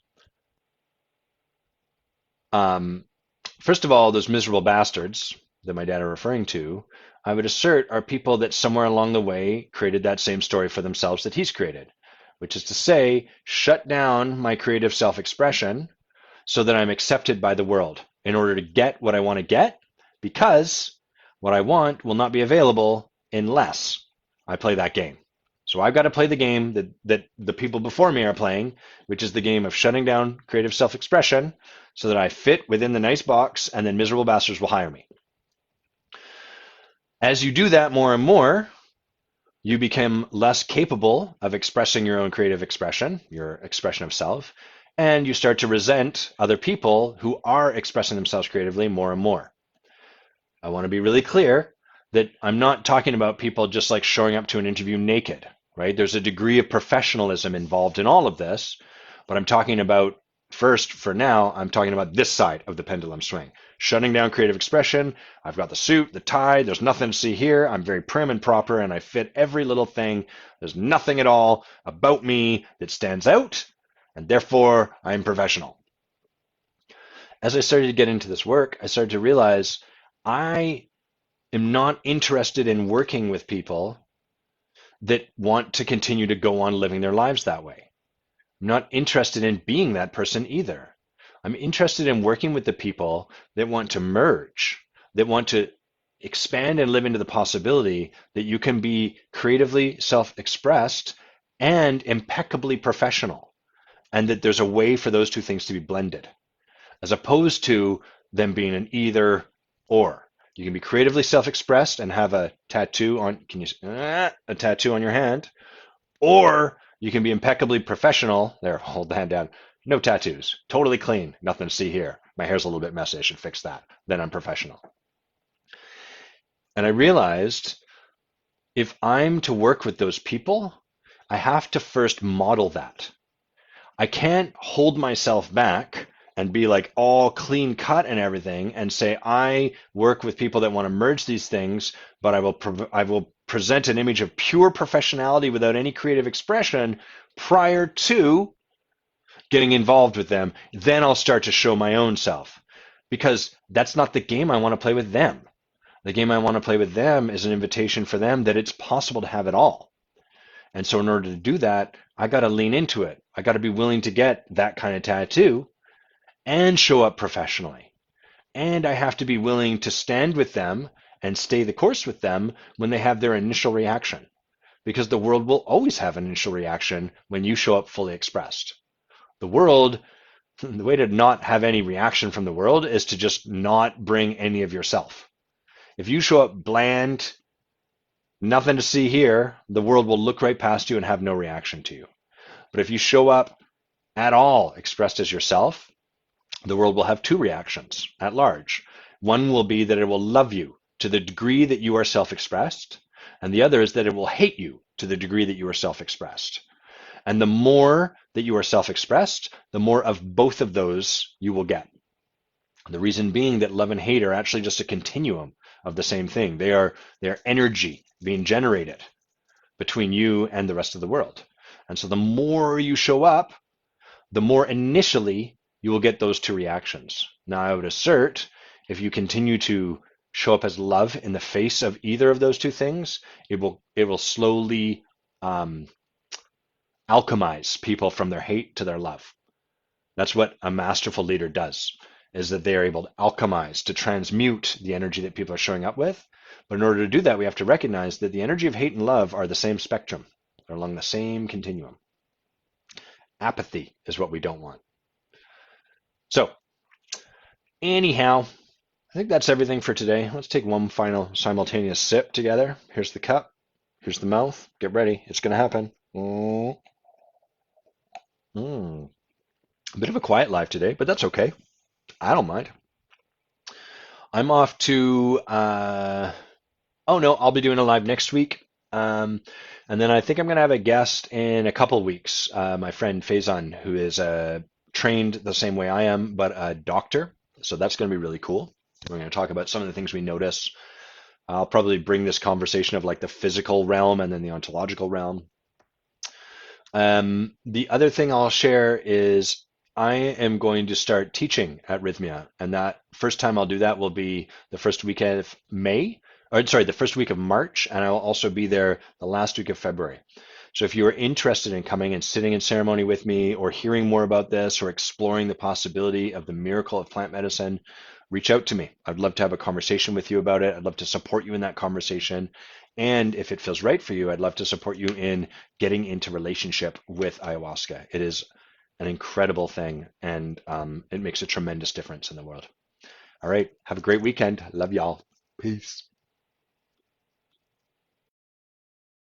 first of all, those miserable bastards that my dad are referring to, I would assert are people that somewhere along the way created that same story for themselves that he's created, which is to say, shut down my creative self-expression so that I'm accepted by the world in order to get what I want to get, because what I want will not be available unless I play that game. So I've got to play the game that the people before me are playing, which is the game of shutting down creative self-expression so that I fit within the nice box and then miserable bastards will hire me. As you do that more and more, you become less capable of expressing your own creative expression, your expression of self, and you start to resent other people who are expressing themselves creatively more and more. I want to be really clear that I'm not talking about people just like showing up to an interview naked, right? There's a degree of professionalism involved in all of this, but I'm talking about first, for now, I'm talking about this side of the pendulum swing. Shutting down creative expression. I've got the suit, the tie, there's nothing to see here. I'm very prim and proper and I fit every little thing. There's nothing at all about me that stands out, and therefore I'm professional. As I started to get into this work, I started to realize I am not interested in working with people that want to continue to go on living their lives that way. I'm not interested in being that person either. I'm interested in working with the people that want to merge, that want to expand and live into the possibility that you can be creatively self-expressed and impeccably professional, and that there's a way for those two things to be blended, as opposed to them being an either or. You can be creatively self-expressed and have a tattoo on, a tattoo on your hand, or you can be impeccably professional. There, hold the hand down. No tattoos, totally clean, nothing to see here. My hair's a little bit messy, I should fix that. Then I'm professional. And I realized if I'm to work with those people, I have to first model that. I can't hold myself back and be like all clean cut and everything and say I work with people that want to merge these things, but I will present an image of pure professionality without any creative expression prior to getting involved with them. Then I'll start to show my own self, because that's not the game I want to play with them. The game I want to play with them is an invitation for them that it's possible to have it all. And so in order to do that, I got to lean into it. I got to be willing to get that kind of tattoo and show up professionally. And I have to be willing to stand with them and stay the course with them when they have their initial reaction, because the world will always have an initial reaction when you show up fully expressed. The world, the way to not have any reaction from the world is to just not bring any of yourself. If you show up bland, nothing to see here, the world will look right past you and have no reaction to you. But if you show up at all expressed as yourself, the world will have two reactions at large. One will be that it will love you to the degree that you are self-expressed, and the other is that it will hate you to the degree that you are self-expressed. And the more that you are self-expressed, the more of both of those you will get. The reason being that love and hate are actually just a continuum of the same thing. They are energy being generated between you and the rest of the world. And so the more you show up, the more initially you will get those two reactions. Now, I would assert if you continue to show up as love in the face of either of those two things, it will slowly alchemize people from their hate to their love. That's what a masterful leader does, is that they are able to alchemize, to transmute the energy that people are showing up with. But in order to do that, we have to recognize that the energy of hate and love are the same spectrum. They're along the same continuum. Apathy is what we don't want. So, anyhow, I think that's everything for today. Let's take one final simultaneous sip together. Here's the cup. Here's the mouth. Get ready. It's going to happen. A bit of a quiet live today, but that's okay. I don't mind. I'm off to, oh no, I'll be doing a live next week. And then I think I'm going to have a guest in a couple weeks, my friend Faison, who is trained the same way I am, but a doctor. So that's going to be really cool. We're going to talk about some of the things we notice. I'll probably bring this conversation of like the physical realm and then the ontological realm. The other thing I'll share is I am going to start teaching at Rhythmia, and that first time I'll do that will be the first week of the first week of March, and I will also be there the last week of February. So if you are interested in coming and sitting in ceremony with me, or hearing more about this, or exploring the possibility of the miracle of plant medicine, reach out to me. I'd love to have a conversation with you about it. I'd love to support you in that conversation. And if it feels right for you, I'd love to support you in getting into relationship with ayahuasca. It is an incredible thing, and it makes a tremendous difference in the world. All right. Have a great weekend. Love y'all. Peace.